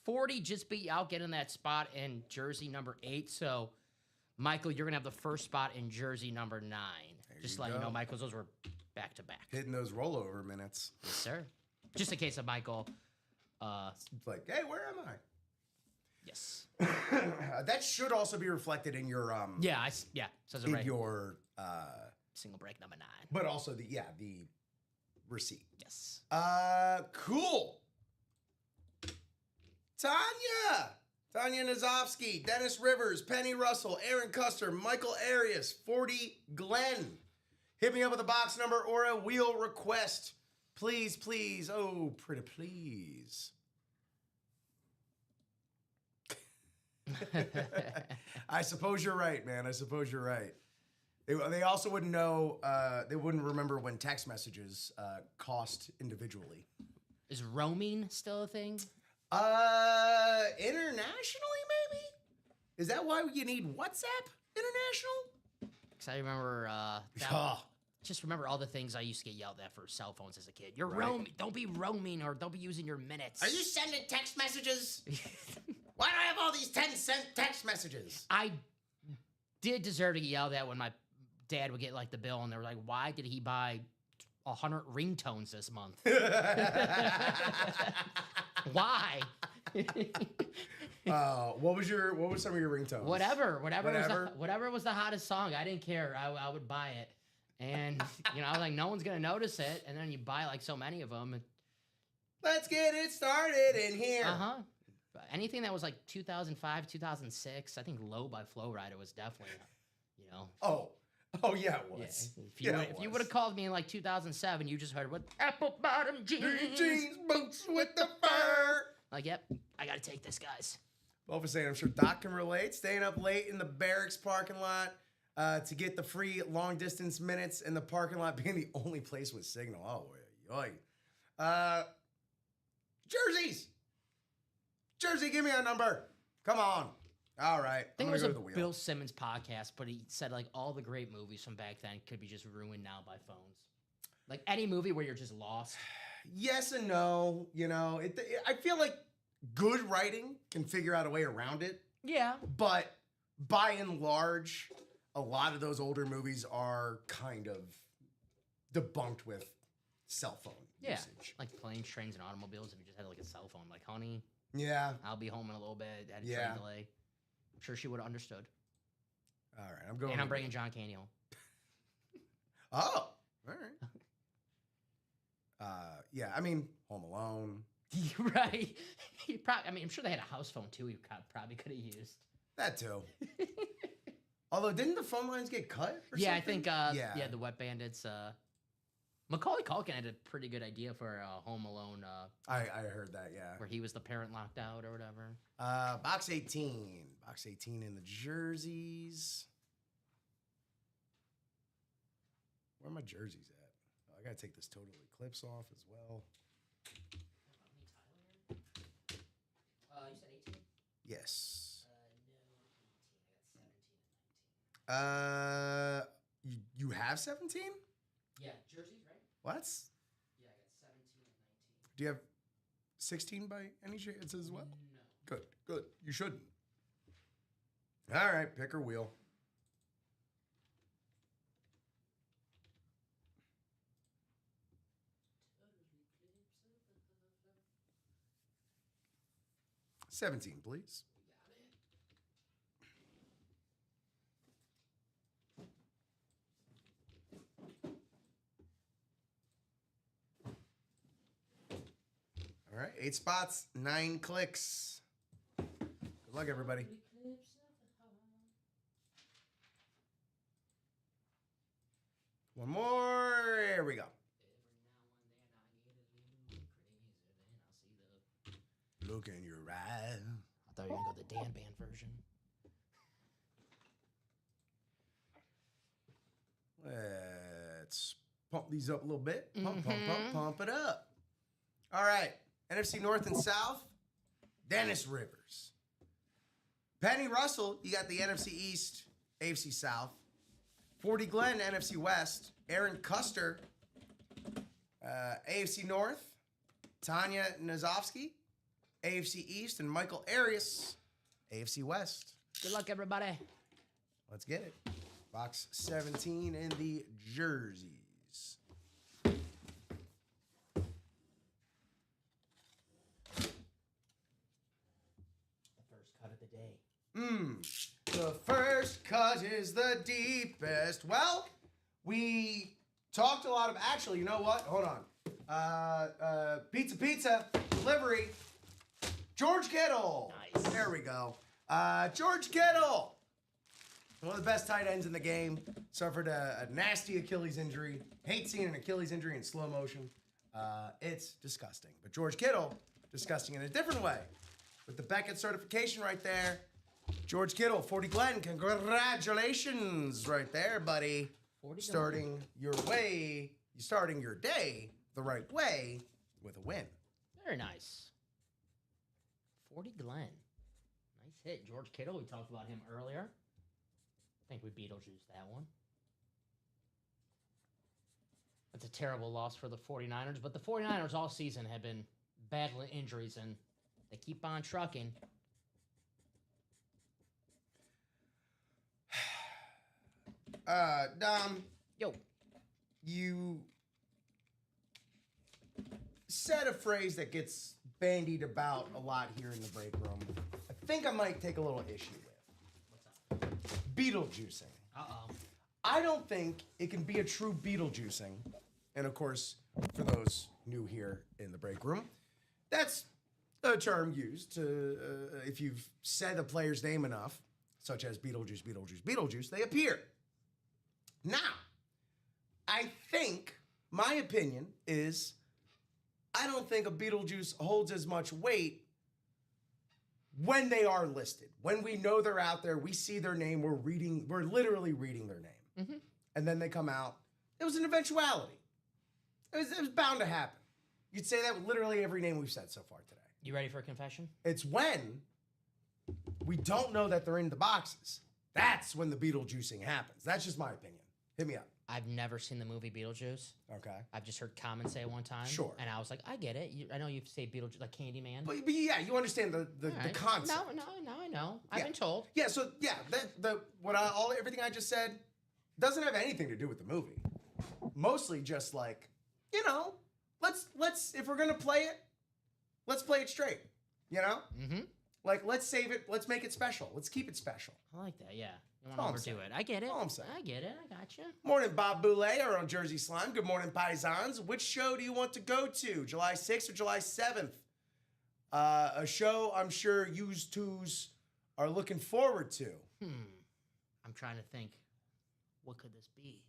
40 just beat you out getting that spot in jersey number 8. So, Michael, you're going to have the first spot in jersey number 9. Just let you know, Michael, those were back-to-back. Hitting those rollover minutes. Yes, sir. Just in case of Michael. It's like, hey, where am I? Yes. That should also be reflected in your says it right. Your single break number 9. But also the receipt. Yes. Cool. Tanya Nazovsky, Dennis Rivers, Penny Russell, Aaron Custer, Michael Arias, 40 Glenn. Hit me up with a box number or a wheel request. Please, oh, pretty please. I suppose you're right, man. I suppose you're right. They also wouldn't know, they wouldn't remember when text messages cost individually. Is roaming still a thing? Internationally, maybe? Is that why you need WhatsApp international? Because I remember, just remember all the things I used to get yelled at for cell phones as a kid. You're roaming. Don't be roaming or don't be using your minutes. Are you sending text messages? Why do I have all these 10-cent text messages? I did deserve to get yelled at when my dad would get like the bill and they were like, why did he buy 100 ringtones this month? Why? What was some of your ringtones? Whatever was the hottest song. I didn't care. I would buy it. And, I was like, no one's going to notice it. And then you buy like so many of them. And, let's get it started in here. Uh-huh. Anything that was like 2005, 2006, I think Low by Flo Rida was definitely, Oh, yeah, it was. Yeah. If you would have called me in like 2007, you just heard what apple bottom jeans, boots with the fur. Like, yep, I got to take this, guys. Well, for saying, I'm sure Doc can relate. Staying up late in the barracks parking lot to get the free long distance minutes, and the parking lot being the only place with signal. Oh, boy. Jerseys. Jersey, give me a number. Come on. All right. I think it was a Bill Simmons podcast, but he said like all the great movies from back then could be just ruined now by phones. Like any movie where you're just lost. Yes and no. I feel like good writing can figure out a way around it. Yeah. But by and large, a lot of those older movies are kind of debunked with cell phone usage. Like planes, trains, and automobiles. If you just had like a cell phone, like, honey, Yeah. I'll be home in a little bit. Had a Yeah. train delay. I'm sure she would have understood. All right, I'm going. And I'm bringing John Candy home. Oh, all right. Yeah, I mean, Home Alone. Right. I'm sure they had a house phone too. You probably could have used. That too. Although, didn't the phone lines get cut? Or Yeah, I something? think. The Wet Bandits. Macaulay Culkin had a pretty good idea for Home Alone. I heard that. Yeah. Where he was the parent locked out or whatever. Box 18. Box 18 in the jerseys. Where are my jerseys at? Oh, I gotta take this Total Eclipse off as well. You said 18? Yes. No, 18. I got 17 and 19. You have 17? Yeah, jerseys, right? What? Yeah, I got 17 and 19. Do you have 16 by any chance as well? No. Good. You shouldn't. All right, pick or wheel. $17, please. All right, 8 spots, 9 clicks. Good luck, everybody. One more. Here we go. Look in your eyes. I thought you were going to go the Dan Band version. Let's pump these up a little bit. Pump it up. All right. NFC North and South, Dennis Rivers. Penny Russell, you got the NFC East, AFC South. 40 Glenn, NFC West. Aaron Custer, AFC North. Tanya Nazovsky, AFC East. And Michael Arias, AFC West. Good luck, everybody. Let's get it. Box 17 in the jerseys. The first cut is the deepest. Well, we talked a lot of. Actually, you know what? Hold on. Pizza delivery. George Kittle. Nice. There we go. George Kittle. One of the best tight ends in the game. Suffered a nasty Achilles injury. Hate seeing an Achilles injury in slow motion. It's disgusting. But George Kittle, disgusting in a different way. With the Beckett certification right there. George Kittle, 40 Glenn, congratulations right there, buddy. Starting your day the right way with a win. Very nice. 40 Glenn. Nice hit. George Kittle, we talked about him earlier. I think we Beetlejuiced that one. That's a terrible loss for the 49ers, but the 49ers all season have been battling injuries, and they keep on trucking. Dom. Yo. You said a phrase that gets bandied about a lot here in the break room. I think I might take a little issue with. What's up? Beetlejuicing. Uh-oh. I don't think it can be a true Beetlejuicing. And of course, for those new here in the break room, that's a term used to, if you've said a player's name enough, such as Beetlejuice, they appear. Now, I think my opinion is I don't think a Beetlejuice holds as much weight when they are listed. When we know they're out there, we see their name, we're literally reading their name. Mm-hmm. And then they come out. It was an eventuality. It was bound to happen. You'd say that with literally every name we've said so far today. You ready for a confession? It's when we don't know that they're in the boxes. That's when the Beetlejuicing happens. That's just my opinion. Hit me up. I've never seen the movie Beetlejuice. Okay. I've just heard Common say it one time. Sure. And I was like, I get it. I know you say Beetlejuice, like Candyman. But yeah, you understand the Right. concept. No, I know. I've been told. Yeah, so yeah, everything I just said doesn't have anything to do with the movie. Mostly just like, let's if we're gonna play it, let's play it straight. Mm-hmm. Like let's save it, let's make it special. Let's keep it special. I like that, yeah. You all want I'm to overdo saying. it. I get it. All I'm saying. I get it. I got you. Morning, Bob Boulay, or on Jersey Slime. Good morning, Paisans. Which show do you want to go to? July 6th or July 7th? A show I'm sure yous twos are looking forward to. I'm trying to think. What could this be?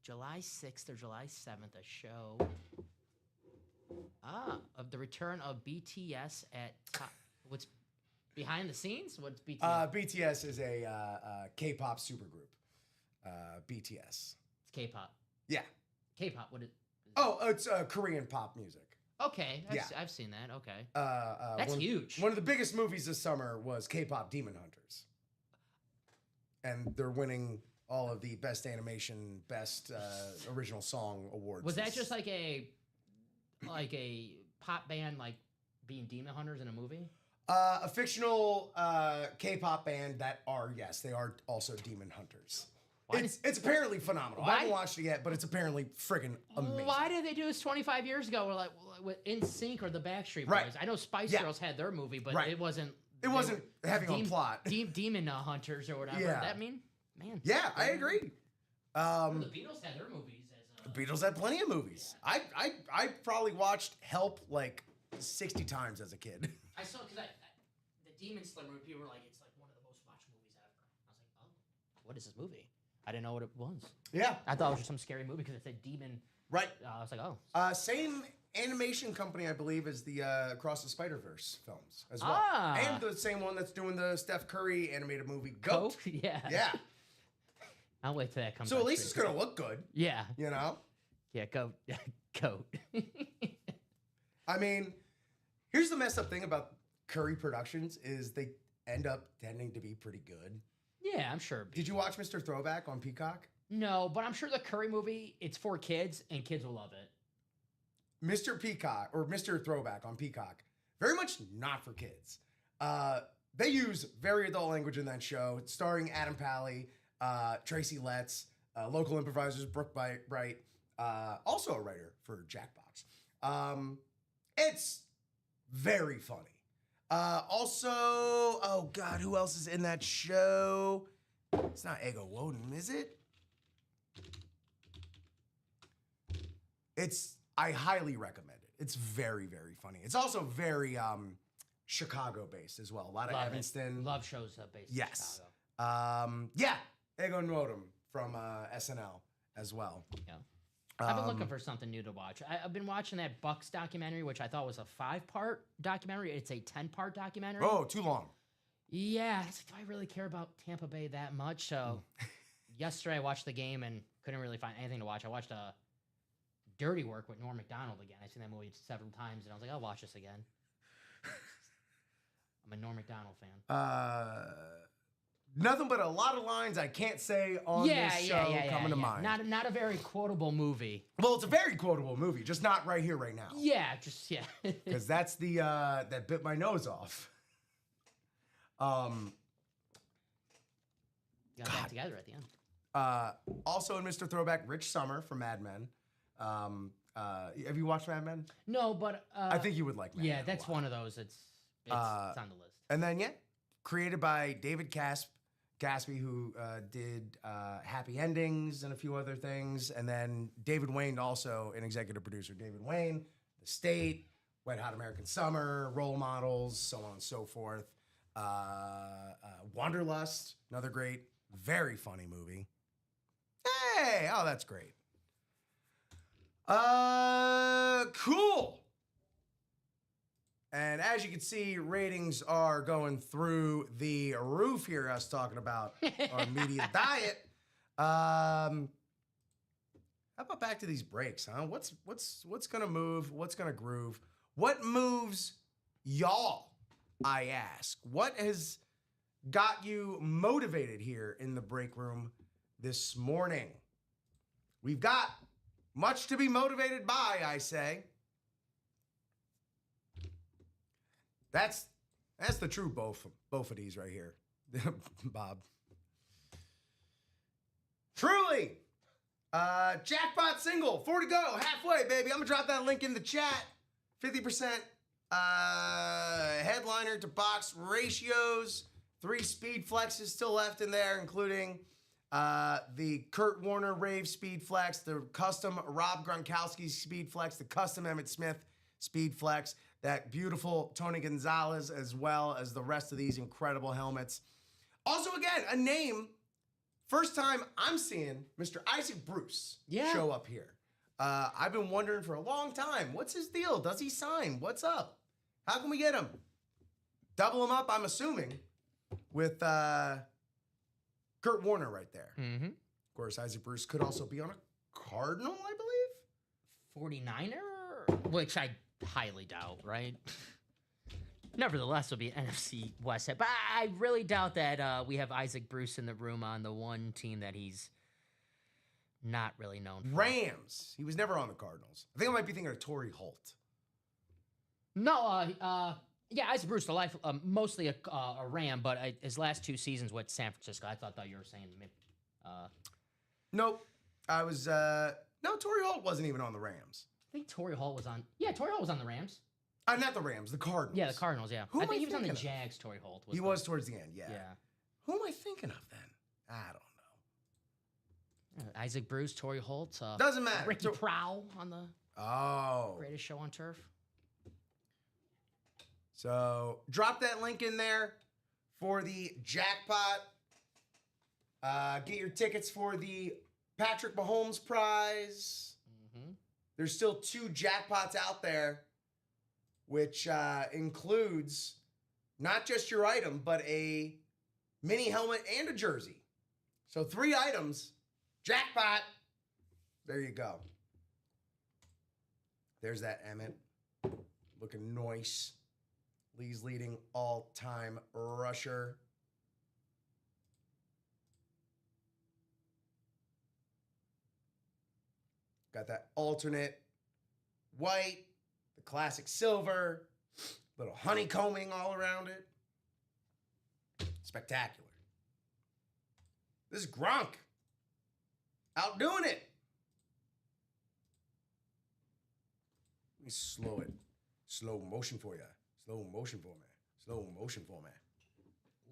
July 6th or July 7th, a show. Of the return of BTS at what's behind the scenes? What's BTS? BTS is a K-pop supergroup. BTS. It's K-pop. Yeah. K-pop. What is? Oh, it's Korean pop music. Okay. I've seen that. Okay. That's huge. One of the biggest movies this summer was K-pop Demon Hunters, and they're winning all of the best animation, best original song awards. Was that just like a pop band like being demon hunters in a movie? A fictional K-pop band that they are also demon hunters. It's apparently phenomenal. I haven't watched it yet, but it's apparently friggin' amazing. Why did they do this 25 years ago? Or like with NSYNC or the Backstreet Boys? Right. I know Spice Girls had their movie, but it wasn't. It wasn't heavy on plot. Demon hunters or whatever. Yeah. That mean, man. Yeah, I agree. The Beatles had their movies. The Beatles had plenty of movies. I probably watched Help like 60 times as a kid. I saw because the Demon Slayer movie. People were like, it's like one of the most watched movies ever. I was like, oh, what is this movie? I didn't know what it was. Yeah. I thought it was just some scary movie because it said demon. Right. I was like, oh. Same animation company, I believe, as the Across the Spider-Verse films as well. And the same one that's doing the Steph Curry animated movie, Goat. Yeah. Yeah. I'll wait till that comes out. So at least it's going to look good. Yeah. Yeah, Goat. Goat. I mean, here's the messed up thing about Curry Productions is they end up tending to be pretty good. Yeah, I'm sure. Did you watch Mr. Throwback on Peacock? No, but I'm sure the Curry movie, it's for kids, and kids will love it. Mr. Peacock, or Mr. Throwback on Peacock, very much not for kids. They use very adult language in that show. It's starring Adam Pally, Tracy Letts, local improvisers, Brooke Bright, also a writer for Jackbox. It's very funny. Also, oh God, who else is in that show? It's not Ego Woden, is it? I highly recommend it. It's very, very funny. It's also very Chicago-based as well. A lot of Evanston. Love shows based in Chicago. Yeah, Ego Nwodum from SNL as well. Yeah. I've been looking for something new to watch. I've been watching that Bucks documentary, which I thought was a 5-part documentary. It's a 10-part documentary. Oh, too long. Yeah. It's like, do I really care about Tampa Bay that much? So yesterday I watched the game and couldn't really find anything to watch. I watched Dirty Work with Norm Macdonald again. I've seen that movie several times, and I was like, I'll watch this again. I'm a Norm Macdonald fan. Nothing but a lot of lines I can't say on this show coming to mind. Not a very quotable movie. Well, it's a very quotable movie, just not right here, right now. Yeah, Because that's the that bit my nose off. Got back together at the end. Also in Mr. Throwback, Rich Sommer from Mad Men. Have you watched Mad Men? No, but I think you would like Mad Men. Yeah, that's one of those. It's on the list. And then created by David Gaspy, who did Happy Endings and a few other things. And then David Wayne, also an executive producer. David Wayne, The State, Wet Hot American Summer, Role Models, so on and so forth. Wanderlust, another great, very funny movie. Hey, oh, that's great. Cool. And as you can see, ratings are going through the roof here, us talking about our media diet. How about back to these breaks, huh? What's gonna move? What's gonna groove? What moves y'all, I ask? What has got you motivated here in the break room this morning? We've got much to be motivated by, I say. That's the true both of these right here, Bob. Truly, jackpot single, 4 to go, halfway, baby. I'm gonna drop that link in the chat. 50% headliner to box ratios. 3 speed flexes still left in there, including the Kurt Warner Rave speed flex, the custom Rob Gronkowski speed flex, the custom Emmitt Smith speed flex, that beautiful Tony Gonzalez, as well as the rest of these incredible helmets. Also, again, a name. First time I'm seeing Mr. Isaac Bruce show up here. I've been wondering for a long time, what's his deal? Does he sign? What's up? How can we get him? Double him up, I'm assuming, with Kurt Warner right there. Mm-hmm. Of course, Isaac Bruce could also be on a Cardinal, I believe. 49er? Which I highly doubt, right? Nevertheless, it'll be an NFC West. But I really doubt that we have Isaac Bruce in the room on the one team that he's not really known for. Rams. He was never on the Cardinals. I think I might be thinking of Torrey Holt. No, yeah, Isaac Bruce, mostly a Ram, but his last 2 seasons with San Francisco, I thought you were saying. Nope. I was, no, Torrey Holt wasn't even on the Rams. I think Torrey Holt was on, Torrey Holt was on the Rams. Not the Rams, the Cardinals. Yeah, the Cardinals, yeah. Who I think he was on the of? Jags, Torrey Holt. He was towards the end, yeah. Yeah. Who am I thinking of then? I don't know. Isaac Bruce, Torrey Holt. Doesn't matter. Ricky Prowl on the Greatest Show on Turf. So drop that link in there for the jackpot. Get your tickets for the Patrick Mahomes prize. Mm-hmm. There's still 2 jackpots out there, which includes not just your item, but a mini helmet and a jersey. So 3 items, jackpot. There you go. There's that Emmett. Looking nice. Lee's leading all-time rusher. Got that alternate white, the classic silver, little honeycombing all around it. Spectacular. This is Gronk. Outdoing it. Let me slow it. Slow motion for you. Slow motion for me. Slow motion for me.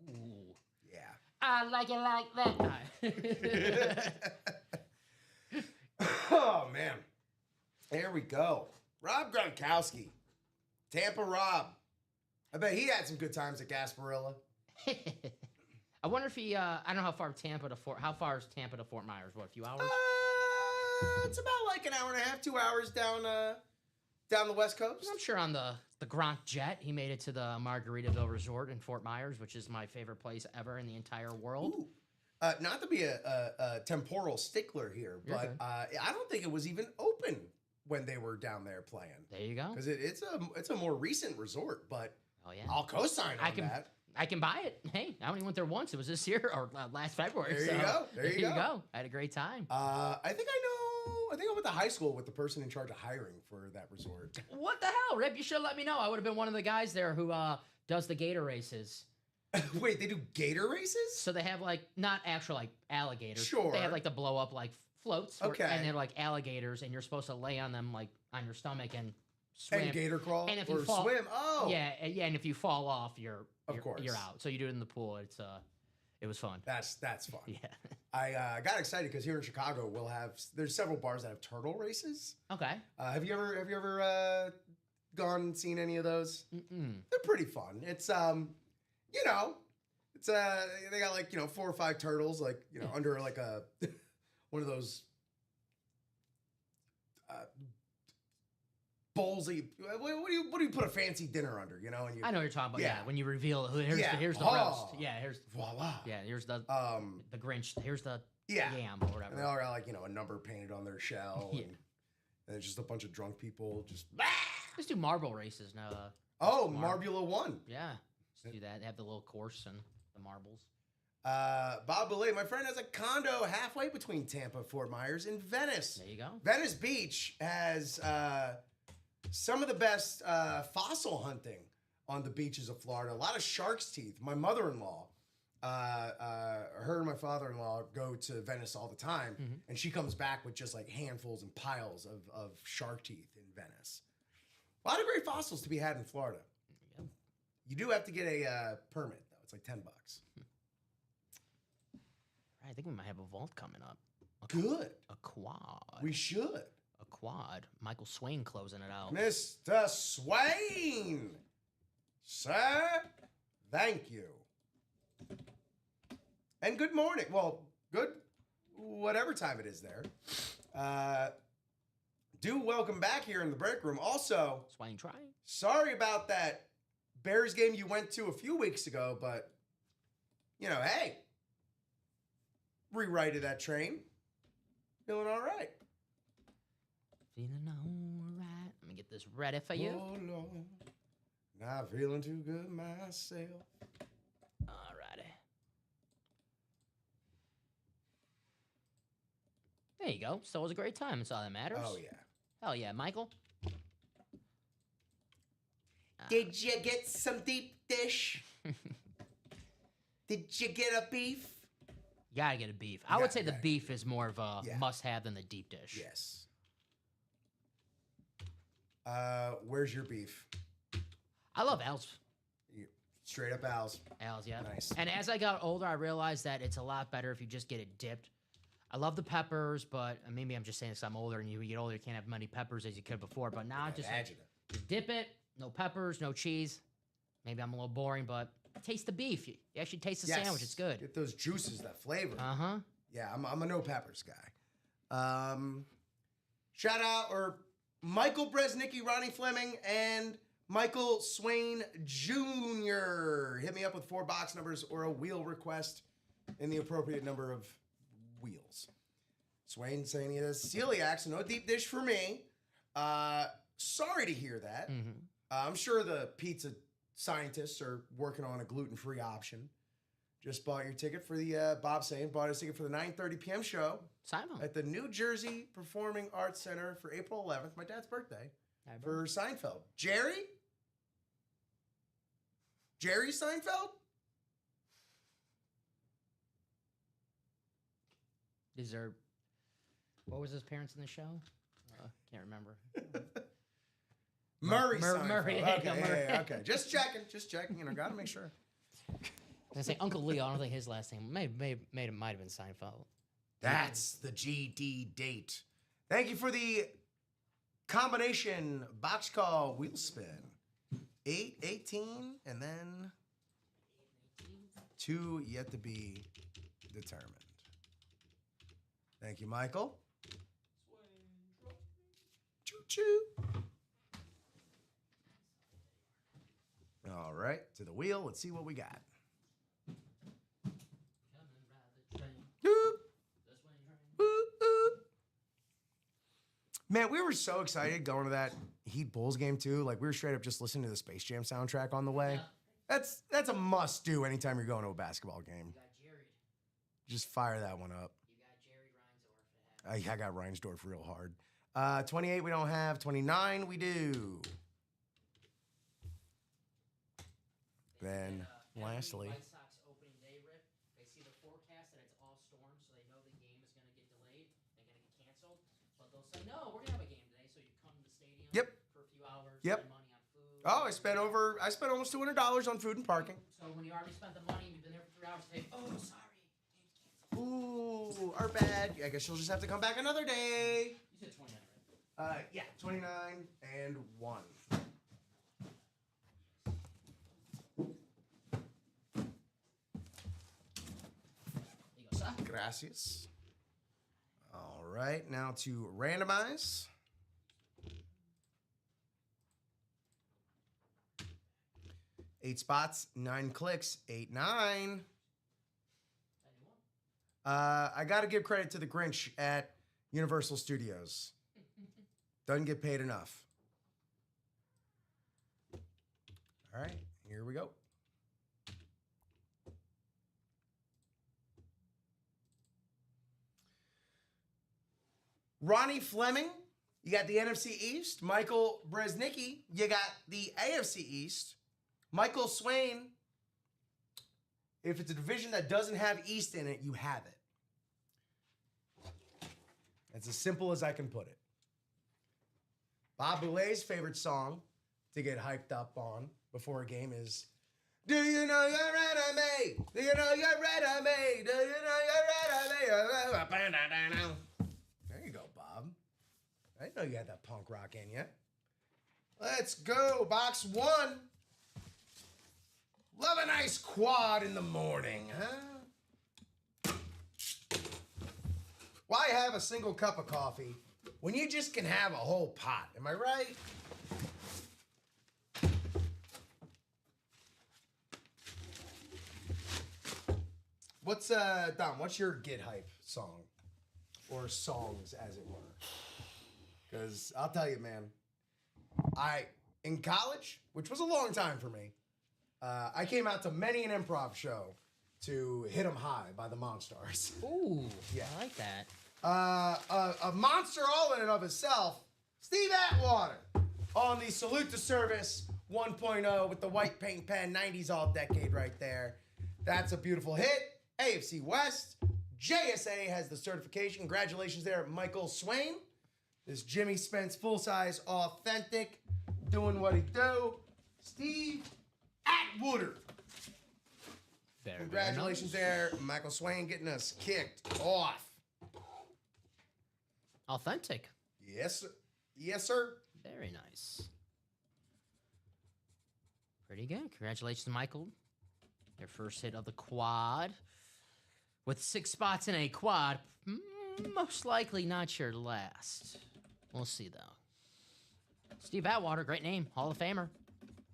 Ooh. Yeah. I like it like that. Oh, man. There we go. Rob Gronkowski. Tampa Rob. I bet he had some good times at Gasparilla. I wonder if he, I don't know how far how far is Tampa to Fort Myers? What, a few hours? It's about like an hour and a half, 2 hours down the West Coast. I'm sure on the Gronk jet, he made it to the Margaritaville Resort in Fort Myers, which is my favorite place ever in the entire world. Ooh. Not to be a temporal stickler here, but I don't think it was even open when they were down there playing. There you go. Because it's a more recent resort, but oh, yeah. I'll co-sign on that. I can buy it. Hey, I only went there once. It was this year or last February. There you go. There you go. I had a great time. I think I went to high school with the person in charge of hiring for that resort. What the hell, Rip? You should have let me know. I would have been one of the guys there who does the gator races. Wait, they do gator races? So they have like not actual like alligators. Sure. They have like the blow up like floats. Okay. And they're like alligators, and you're supposed to lay on them like on your stomach and swim. And gator crawl and if or you fall, swim. Oh. Yeah, and if you fall off, you're course. you're out. So you do it in the pool. It was fun. That's fun. Yeah. I got excited because here in Chicago there's several bars that have turtle races. Okay. Have you ever gone and seen any of those? Mm-mm. They're pretty fun. It's it's they got like 4 or 5 turtles like under like a one of those bowlsy. What do you put a fancy dinner under? And I know what you're talking about. Yeah. Yeah. When you reveal here's the roast. Yeah. Here's voila. Yeah. Here's the Grinch. Here's the yam or whatever. And they all got like a number painted on their shell. Yeah. And it's just a bunch of drunk people just. Let's do marble races now. Marbula 1. Yeah. Let's do that. They have the little course and the marbles. Bob Belay, my friend, has a condo halfway between Tampa and Fort Myers in Venice. There you go. Venice Beach has some of the best fossil hunting on the beaches of Florida. A lot of shark's teeth. My mother-in-law, her and my father-in-law go to Venice all the time, and she comes back with just like handfuls and piles of shark teeth in Venice. A lot of great fossils to be had in Florida. Yep. You do have to get a permit, though. It's like $10. I think we might have a vault coming up. Good. A quad. We should. A quad. Michael Swain closing it out. Mr. Swain, sir, thank you. And good morning. Well, good whatever time it is there. Do welcome back here in the break room. Also, Swain trying. sorry about that Bears game you went to a few weeks ago, but, you know, hey, rewrited that train. Feeling all right. Feeling all right. Let me get this ready for you. Oh, Lord. Not feeling too good myself. Alrighty. There you go. So it was a great time. That's all that matters. Oh, yeah. Hell yeah, Michael. Did you get some deep dish? Did you get a beef? You gotta get a beef. I would say the gotta beef is more of a Yeah. must-have than the deep dish. Yes. Where's your beef? I love Al's. Straight up Al's. Al's, yeah. Nice. And as I got older, I realized that it's a lot better if you just get it dipped. I love the peppers, but maybe I'm just saying this 'cause I'm older, and you get older, you can't have many peppers as you could before. But now just Imagine it. you dip it, no peppers, no cheese. Maybe I'm a little boring, but taste the beef. You actually taste the sandwich. It's good. Get those juices, that flavor. Uh-huh. Yeah, I'm a no peppers guy. Shout out or Michael Bresnicki, Ronnie Fleming, and Michael Swain Jr. Hit me up with 4 box numbers or a wheel request in the appropriate number of wheels. Swain saying he has celiac, so no deep dish for me. Sorry to hear that. I'm sure the pizza scientists are working on a gluten-free option. Just bought your ticket for the, Bob saying, bought his ticket for the 9:30 p.m. show Simon. at the New Jersey Performing Arts Center for April 11th, my dad's birthday, for Seinfeld. Jerry Seinfeld? Is there... What was his parents in the show? Can't remember. Murray Seinfeld. Murray. Okay, Murray. yeah, okay. Just checking. You know, gotta make sure. I was gonna say Uncle Leo. I don't think his last name might have been Seinfeld. That's the GD date. Thank you for the combination box call wheel spin. 8, 18, and then 2 yet to be determined. Thank you, Michael. Choo-choo. All right, to the wheel. Let's see what we got. Boop. Boop, boop. Man, we were so excited going to that Heat Bulls game too. Like we were straight up just listening to the Space Jam soundtrack on the way. That's a must do anytime you're going to a basketball game. Just fire that one up. I got Reinsdorf real hard. 28 we don't have. 29 we do. Then lastly. White Sox opening day rip. They see the forecast that it's all storm, so they know the game is going to get delayed. They're going to get canceled. But they'll say, no, we're going to have a game today. So you come to the stadium for a few hours, spend money on food. Oh, I spent almost $200 on food and parking. So when you already spent the money, you've been there for 3 hours, say, oh, sorry. Ooh, our bad. I guess you'll just have to come back another day. You said 29, right? Yeah, 29 and 1. There you go, sir. Gracias. All right, now to randomize. Eight spots, 9 clicks, 8, 9. I got to give credit to the Grinch at Universal Studios. Doesn't get paid enough. All right, here we go. Ronnie Fleming, you got the NFC East. Michael Bresnicki, you got the AFC East. Michael Swain, if it's a division that doesn't have East in it, you have it. It's as simple as I can put it. Bob Boulet's favorite song to get hyped up on before a game is, do you know you're enemy? Do you know you're enemy? Do you know you're enemy? There you go, Bob. I didn't know you had that punk rock in you. Let's go, box one. Love a nice quad in the morning, huh? Why have a single cup of coffee when you just can have a whole pot? Am I right? What's Dom, what's your get hype song? Or songs, as it were? Because I'll tell you, man, in college, which was a long time for me, I came out to many an improv show to Hit 'em High by the Monstars. Ooh, Yeah. I like that. A monster all in and of itself, Steve Atwater on the Salute to Service 1.0 with the white paint pen, 90s all decade right there. That's a beautiful hit. AFC West, JSA has the certification. Congratulations there, Michael Swain. This Jimmy Spence full-size authentic, doing what he do. Steve Atwater. Congratulations there, Michael Swain, getting us kicked off. Authentic. Yes, sir. Yes, sir. Very nice. Pretty good. Congratulations, Michael. Your first hit of the quad. With 6 spots in a quad, most likely not your last. We'll see, though. Steve Atwater, great name. Hall of Famer.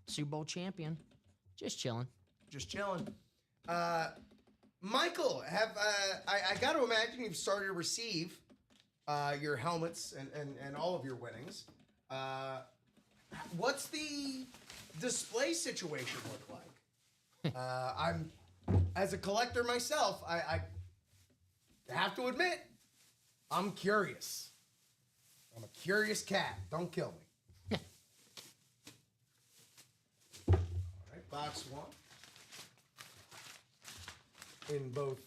Super Bowl champion. Just chilling. Just chilling. Michael, I got to imagine you've started to receive your helmets and all of your winnings. What's the display situation look like? I'm, as a collector myself, I have to admit, I'm curious. I'm a curious cat. Don't kill me. All right, box one. In both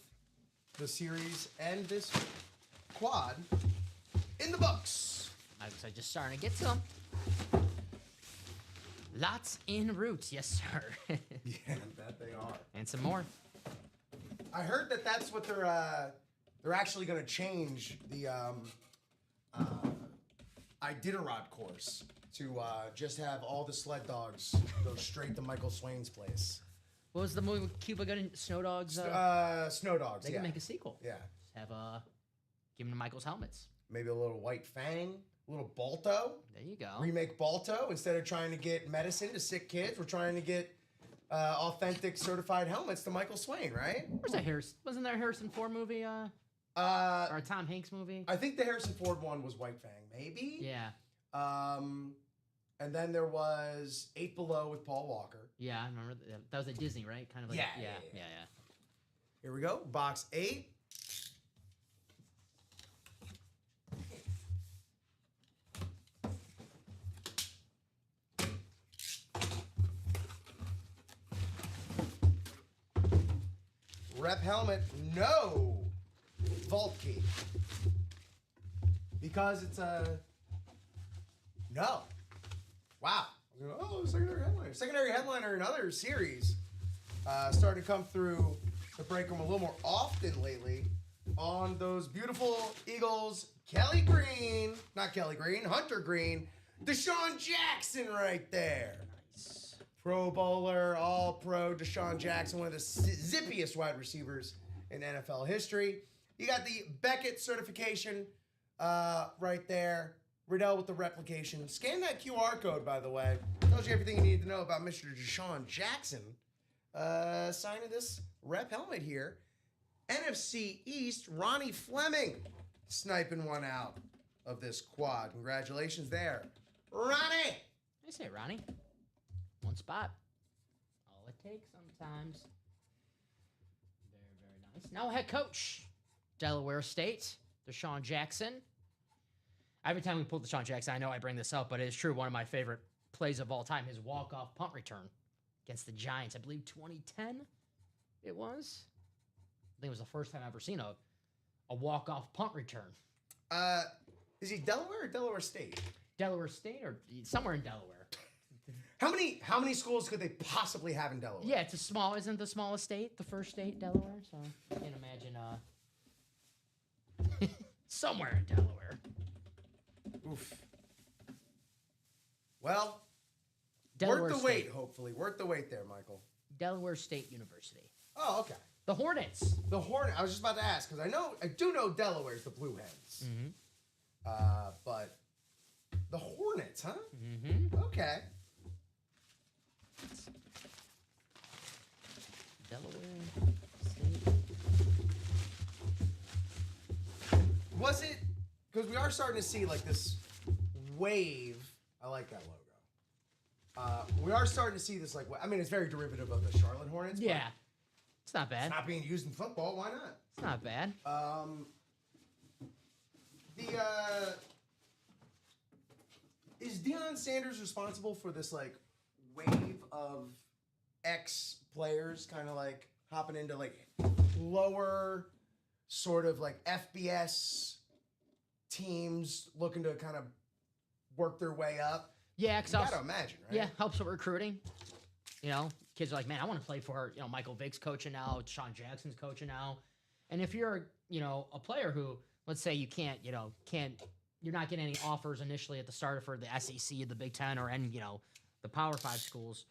the series and this quad in the books. I was just starting to get some. Lots in route, yes, sir. Yeah, that they are. And some more. I heard that that's what they're actually going to change the Iditarod course to just have all the sled dogs go straight to Michael Swain's place. What was the movie with Cuba Gooding? Snow Dogs? Snow Dogs. They can make a sequel. Yeah. Have give them Michael's helmets. Maybe a little White Fang, a little Balto. There you go. Remake Balto. Instead of trying to get medicine to sick kids, we're trying to get authentic certified helmets to Michael Swain, right? Where's that Harrison? Wasn't there a Harrison Ford movie? Or a Tom Hanks movie? I think the Harrison Ford one was White Fang, maybe. Yeah. And then there was 8 Below with Paul Walker. Yeah, I remember that was at Disney, right? Kind of like yeah. Here we go. Box 8. Rep helmet, no vault key. Because it's a no. Wow. Oh, secondary headliner. Secondary headliner in other series started to come through the break room a little more often lately on those beautiful Eagles. Kelly Green, not Kelly Green, Hunter Green, Deshaun Jackson right there. Nice. Pro Bowler, All Pro, Deshaun Jackson, one of the zippiest wide receivers in NFL history. You got the Beckett certification right there. Riddell with the replication. Scan that QR code, by the way. Tells you everything you need to know about Mr. Deshaun Jackson. Signing this rep helmet here. NFC East, Ronnie Fleming sniping one out of this quad. Congratulations there, Ronnie. I say Ronnie. One spot. All it takes sometimes. Very, very nice. Now head coach, Delaware State, Deshaun Jackson. every time we pull the Sean Jackson, I know I bring this up, but it is true. One of my favorite plays of all time, his walk-off punt return against the Giants. I believe 2010 it was. I think it was the first time I've ever seen a walk-off punt return. Is he Delaware or Delaware State? Delaware State or somewhere in Delaware. How many schools could they possibly have in Delaware? Yeah, isn't the smallest state, the first state, Delaware? So I can imagine somewhere in Delaware. Oof. Well, Delaware worth the State. wait, hopefully. Worth the wait there, Michael. Delaware State University. Oh, okay. The Hornets. The Hornet. I was just about to ask because I do know Delaware's the Blue Hens. Mm-hmm. But the Hornets, huh? Mm-hmm. Okay. Delaware State. Was it because we are starting to see like this wave? I like that logo. We are starting to see this like I mean, it's very derivative of the Charlotte Hornets. Yeah, it's not but bad. it's not being used in football. Why not? It's not bad. Is Deion Sanders responsible for this like wave of ex-players kind of like hopping into like lower sort of like FBS teams looking to kind of work their way up? Yeah, You gotta imagine, right? Yeah, helps with recruiting. You know, kids are like, man, I want to play for, Michael Vick's coaching now, Sean Jackson's coaching now. And if you're, a player who, let's say you can't, you're not getting any offers initially at the start for the SEC, the Big Ten, or any, the Power 5 schools,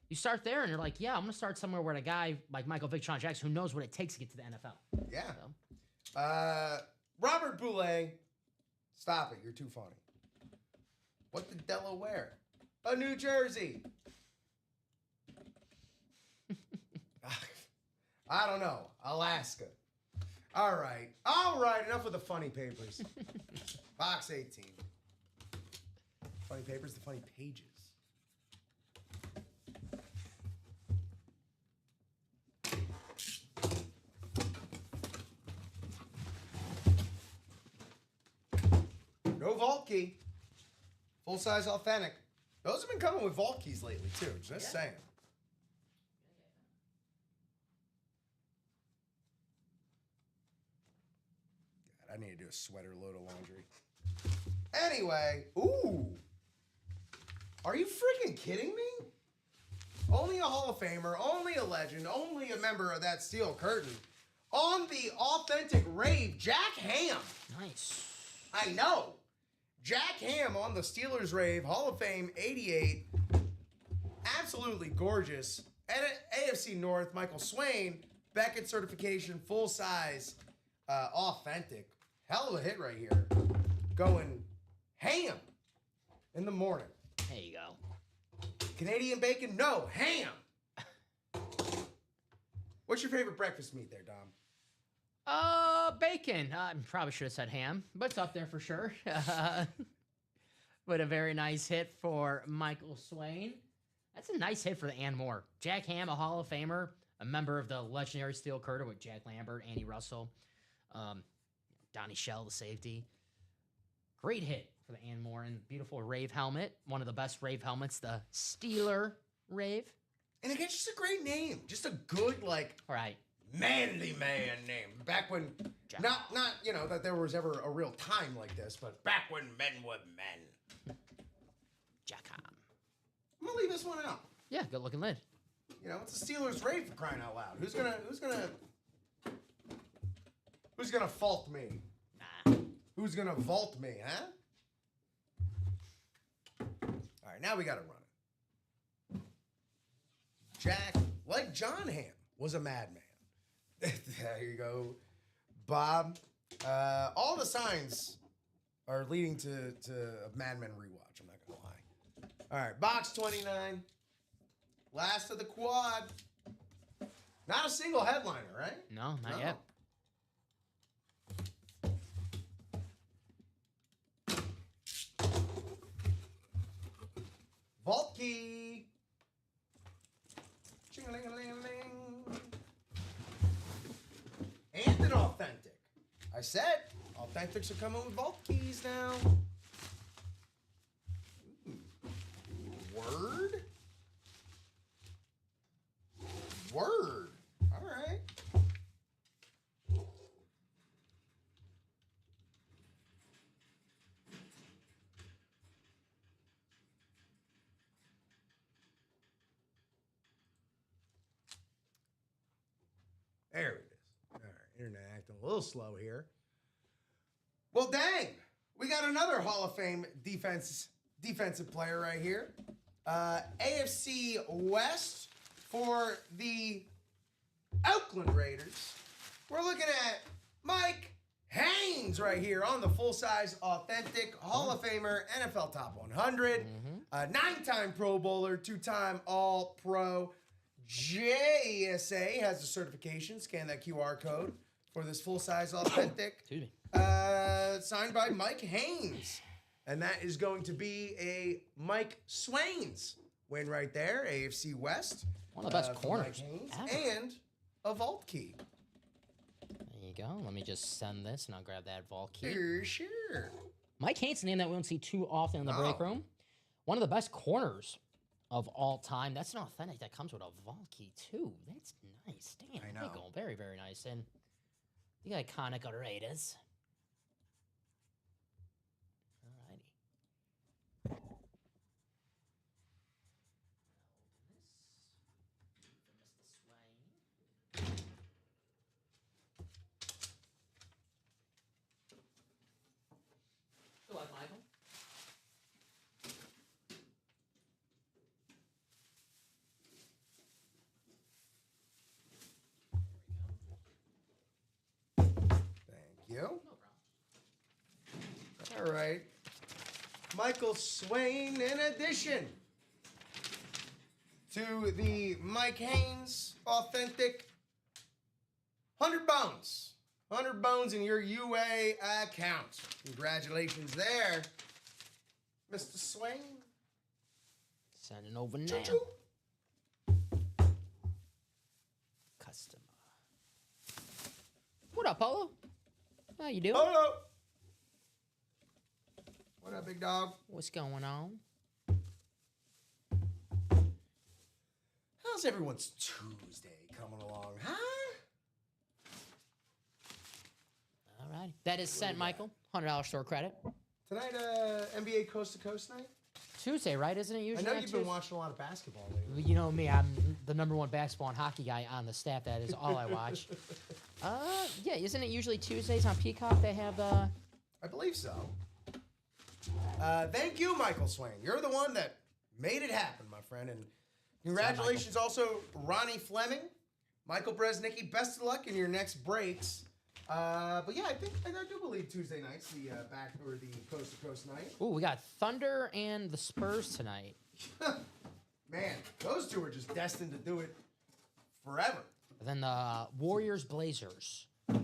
you start there and you're like, yeah, I'm going to start somewhere where a guy like Michael Vick, Sean Jackson, who knows what it takes to get to the NFL. Yeah. So. Robert Boulay, stop it. You're too funny. What did Delaware? A New Jersey. I don't know. Alaska. All right. Enough with the funny papers. Box 18. Funny papers, the funny pages. No vault key. Full-size authentic. Those have been coming with vault keys lately, too. Just saying. God, I need to do a sweater load of laundry. Anyway. Ooh. Are you freaking kidding me? Only a Hall of Famer, only a legend, only a member of that steel curtain. On the authentic rave, Jack Ham. Nice. I know. Jack Ham on the Steelers rave, Hall of Fame, 88. Absolutely gorgeous. And at AFC North, Michael Swain, Beckett certification, full size, authentic. Hell of a hit right here. Going ham in the morning. There you go. Canadian bacon? No, ham. What's your favorite breakfast meat there, Dom? Bacon. I probably should have said ham, but it's up there for sure. But a very nice hit for Michael Swain. That's a nice hit for the Ann Moore. Jack Ham, a Hall of Famer, a member of the legendary Steel Curtain with Jack Lambert, Andy Russell, Donnie Shell, the safety. Great hit for the Ann Moore and beautiful rave helmet. One of the best rave helmets, the Steeler Rave. And again, just a great name. Just a good, like, All right. manly man name. Back when, not that there was ever a real time like this, but back when men were men. Jack Ham. I'm gonna leave this one out. Yeah, good looking lid. It's a Steelers rave for crying out loud. Who's gonna fault me? Nah. Who's gonna vault me, huh? All right, now we gotta run it. Jack, like John Ham, was a madman. There you go, Bob. All the signs are leading to a Mad Men rewatch. I'm not gonna lie. All right, box 29. Last of the quad. Not a single headliner, right? No, not yet. Vault key. Ching-a-ling-a-ling-a-ling. And an authentic. I said, authentics are coming with vault keys now. There it is. All right, internet acting a little slow here. Well, dang. We got another Hall of Fame defensive player right here. AFC West for the Oakland Raiders. We're looking at Mike Haynes right here on the full-size, authentic Hall of Famer, NFL Top 100, 9-time Pro Bowler, 2-time All-Pro. JSA has the certification. Scan that QR code for this full-size, authentic. Excuse me. Signed by Mike Haynes. And that is going to be a Mike Swain's win right there, AFC West. One of the best corners ever. And a vault key. There you go. Let me just send this, and I'll grab that vault key. Sure. Mike Haynes, a name that we don't see too often in the break room. One of the best corners of all time. That's an authentic that comes with a vault key, too. That's nice. Damn, I know. Very, very nice. And the iconic Raiders. Good luck, Michael. Thank you. No problem. All right. Michael Swain, in addition to the Mike Haynes authentic 100 bones. 100 bones in your UA account. Congratulations there, Mr. Swain. Sending over now. Choo-choo. Customer. What up, Polo? How you doing? Hello. What up, big dog? What's going on? How's everyone's Tuesday coming along, huh? All right. That is sent, Michael. $100 store credit. Tonight, NBA Coast to Coast night. Tuesday, right? Isn't it I usually? know on you've been Tuesday? watching a lot of basketball lately. You know me. I'm the #1 basketball and hockey guy on the staff. That is all I watch. Yeah. Isn't it usually Tuesdays on Peacock? They have I believe so. Thank you, Michael Swain. You're the one that made it happen, my friend. And congratulations also, Ronnie Fleming, Michael Bresnicki. Best of luck in your next breaks. But yeah, I do believe Tuesday night's the Coast to Coast night. Ooh, we got Thunder and the Spurs tonight. Man, those two are just destined to do it forever. And then the Warriors Blazers. Okay.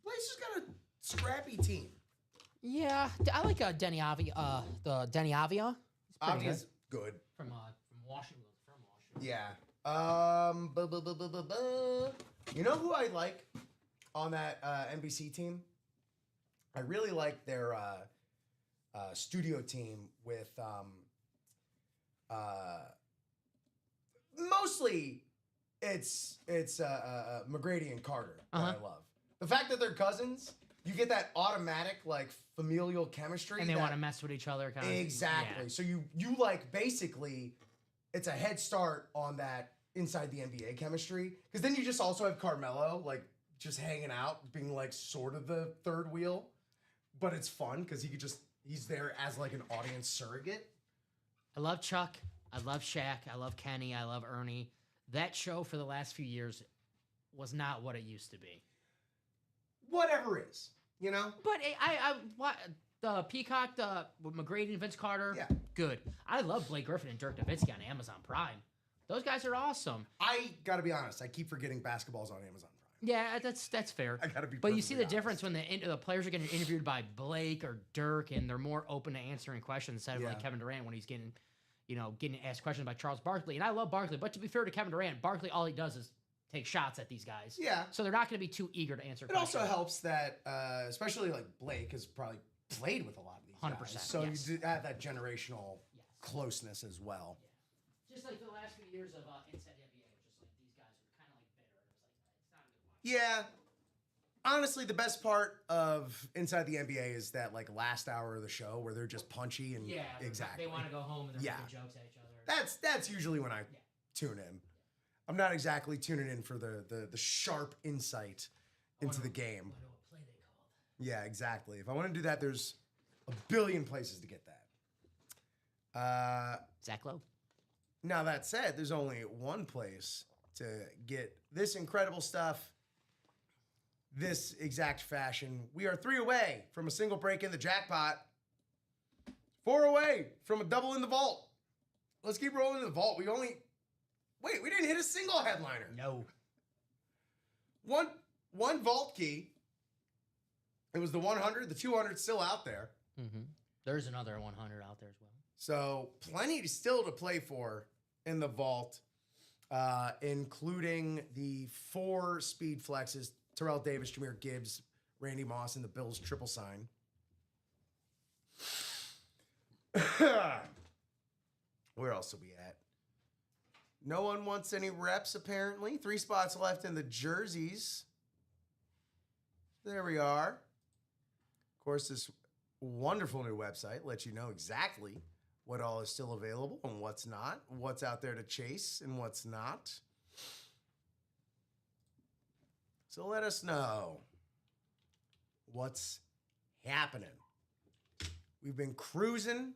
Blazers got a scrappy team. Yeah, I like Denny Avia. The Denny Avia. Avia's good. From Washington. Yeah. You know who I like on that NBC team? I really like their studio team with mostly it's McGrady and Carter that I love. The fact that they're cousins, you get that automatic like familial chemistry. And they want to mess with each other, kind of. Exactly. Yeah. So you like basically, it's a head start on that inside the NBA chemistry. Because then you just also have Carmelo like just hanging out, being like sort of the third wheel, but it's fun because he's there as like an audience surrogate. I love Chuck. I love Shaq. I love Kenny. I love Ernie. That show for the last few years was not what it used to be. Whatever is, you know? But the Peacock, with McGrady and Vince Carter, Yeah. good. I love Blake Griffin and Dirk Nowitzki on Amazon Prime. Those guys are awesome. I gotta be honest, I keep forgetting basketball's on Amazon Prime. Yeah, that's fair. I gotta be But you see the perfectly difference when the players are getting interviewed by Blake or Dirk, and they're more open to answering questions instead of like Kevin Durant when he's getting asked questions by Charles Barkley. And I love Barkley, but to be fair to Kevin Durant, Barkley, all he does is take shots at these guys. Yeah. So they're not going to be too eager to answer It questions. also helps that, especially like Blake has probably played with a lot of these 100%, guys. So yes. you do have that generational closeness as well. Yeah. Just like the last few years of Inside the NBA, which is like these guys are kind of like bitter. It's not a good watch. Yeah. Honestly, the best part of Inside the NBA is that like last hour of the show where they're just punchy and exactly. They want to go home and they're making jokes at each other. That's usually when I tune in. I'm not exactly tuning in for the sharp insight into the game. What play they called. Yeah, exactly. If I want to do that, there's a billion places to get that. Zach Lowe. Now, that said, there's only one place to get this incredible stuff, this exact fashion. We are 3 away from a single break in the jackpot, 4 away from a double in the vault. Let's keep rolling in the vault. We didn't hit a single headliner. No. One vault key. It was the 100. The 200 still out there. Mm-hmm. There's another 100 out there as well. So plenty still to play for in the vault, including the 4 speed flexes: Terrell Davis, Jahmyr Gibbs, Randy Moss, and the Bills triple sign. Where else are we at? No one wants any reps, apparently. 3 spots left in the jerseys. There we are. Of course, this wonderful new website lets you know exactly what all is still available and what's not, what's out there to chase and what's not. So let us know what's happening. We've been cruising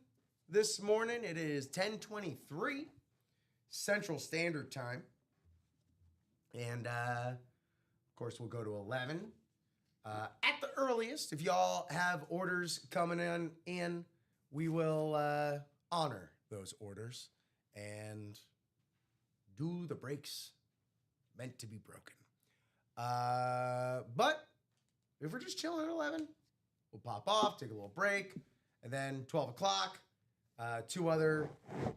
this morning. It is 10:23 Central Standard Time. And, of course, we'll go to 11. At the earliest, if y'all have orders coming in, we will honor those orders and do the breaks meant to be broken. But if we're just chilling at 11, we'll pop off, take a little break, and then 12 o'clock, 2 other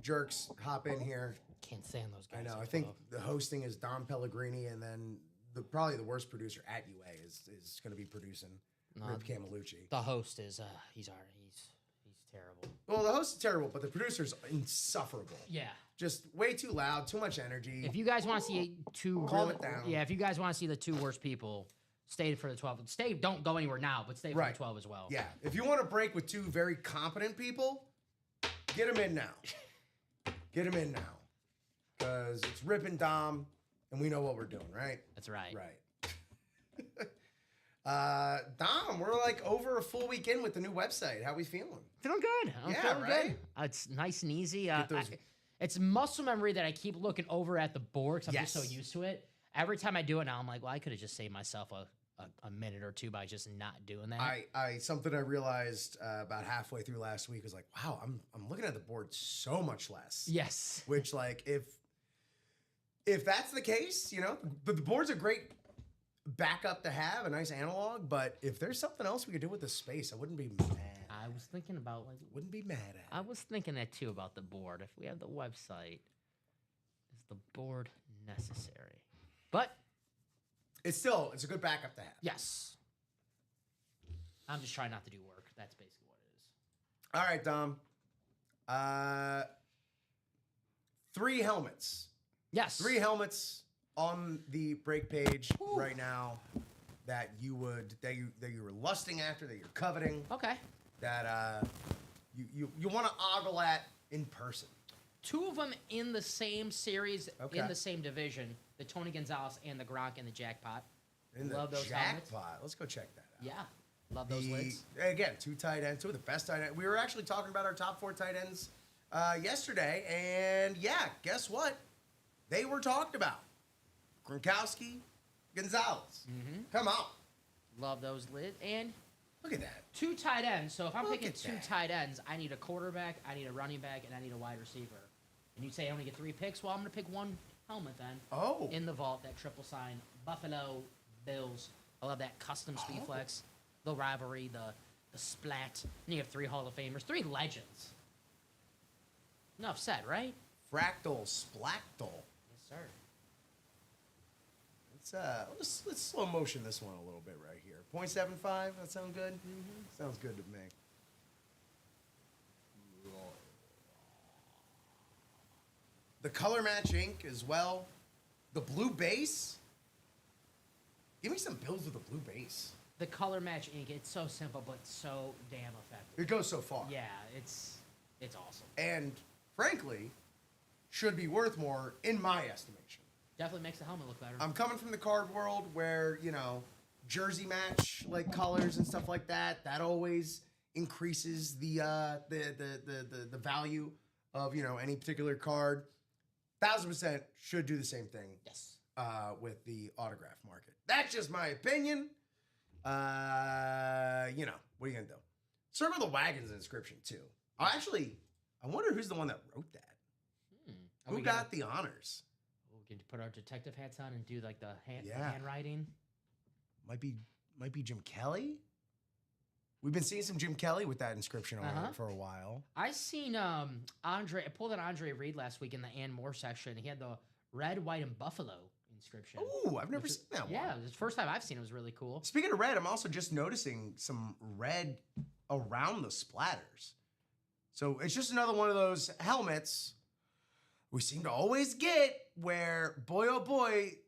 jerks hop in here. Can't stand those guys. I know. I think the hosting is Dom Pellegrini, and then probably the worst producer at UA is going to be producing Rip Camelucci. The host is he's terrible. Well, the host is terrible, but the producer's insufferable. Yeah. Just way too loud, too much energy. If you guys want to see Calm it down. Yeah, if you guys want to see the 2 worst people, stay for the 12. Don't go anywhere now, but stay for the 12 as well. Yeah. If you want to break with 2 very competent people, get them in now. Get them in now. Because it's Rip and Dom, and we know what we're doing, right? That's right. Right. Dom, we're like over a full week in with the new website. How we feeling? Feeling good. I'm feeling good. It's nice and easy. It's muscle memory that I keep looking over at the board because I'm just so used to it. Every time I do it now, I'm like, well, I could have just saved myself a minute or 2 by just not doing that. Something I realized about halfway through last week was like, wow, I'm looking at the board so much less. Yes. Which, like, if that's the case, but the board's a great backup to have, a nice analog. But if there's something else we could do with the space, I wouldn't be mad. I was thinking about wouldn't be mad at it. I was thinking that too about the board. If we have the website, is the board necessary? But it's a good backup to have. Yes. I'm just trying not to do work. That's basically what it is. All right, Dom. 3 helmets. Yes. 3 helmets on the break page right now that you were lusting after, that you're coveting. Okay. That you want to ogle at in person. 2 of them in the same series, in the same division. The Tony Gonzalez and the Gronk in the jackpot. Love those jackpot. Helmets. Let's go check that out. Yeah. Love those lids. Again, 2 tight ends, 2 of the best tight ends. We were actually talking about our top 4 tight ends yesterday, and guess what? They were talked about. Gronkowski, Gonzalez. Mm-hmm. Come on. Love those lids. And look at that. 2 tight ends. So if I'm picking 2 tight ends, I need a quarterback, I need a running back, and I need a wide receiver. And you say I only get 3 picks? Well, I'm going to pick 1 helmet then. Oh. In the vault, that triple sign. Buffalo Bills. I love that custom speed flex. The rivalry, the splat. And you have 3 Hall of Famers. 3 legends. Enough said, right? Fractal, splactal. Yes, sir. Let's slow motion this one a little bit right here. 0.75, that sound good? Mm-hmm. Sounds good to me. The color match ink as well. The blue base. Give me some Bills with the blue base. The color match ink, it's so simple, but so damn effective. It goes so far. Yeah, it's awesome. And frankly, should be worth more in my estimation. Definitely makes the helmet look better. I'm coming from the card world where, jersey match like colors and stuff like that. That always increases the value of, any particular card. 1000% should do the same thing. Yes. With the autograph market. That's just my opinion. What are you gonna do? Circle the Wagons inscription too. I wonder who's the one that wrote that. Who got the honors? We can put our detective hats on and do like the Yeah. handwriting. Might be Jim Kelly. We've been seeing some Jim Kelly with that inscription on it for a while. I seen I pulled an Andre Reed last week in the Ann Moore section. He had the red, white, and buffalo inscription. Ooh, I've never seen that one. Yeah, it was the first time I've seen it. It was really cool. Speaking of red, I'm also just noticing some red around the splatters. So it's just another one of those helmets we seem to always get where, boy, oh boy,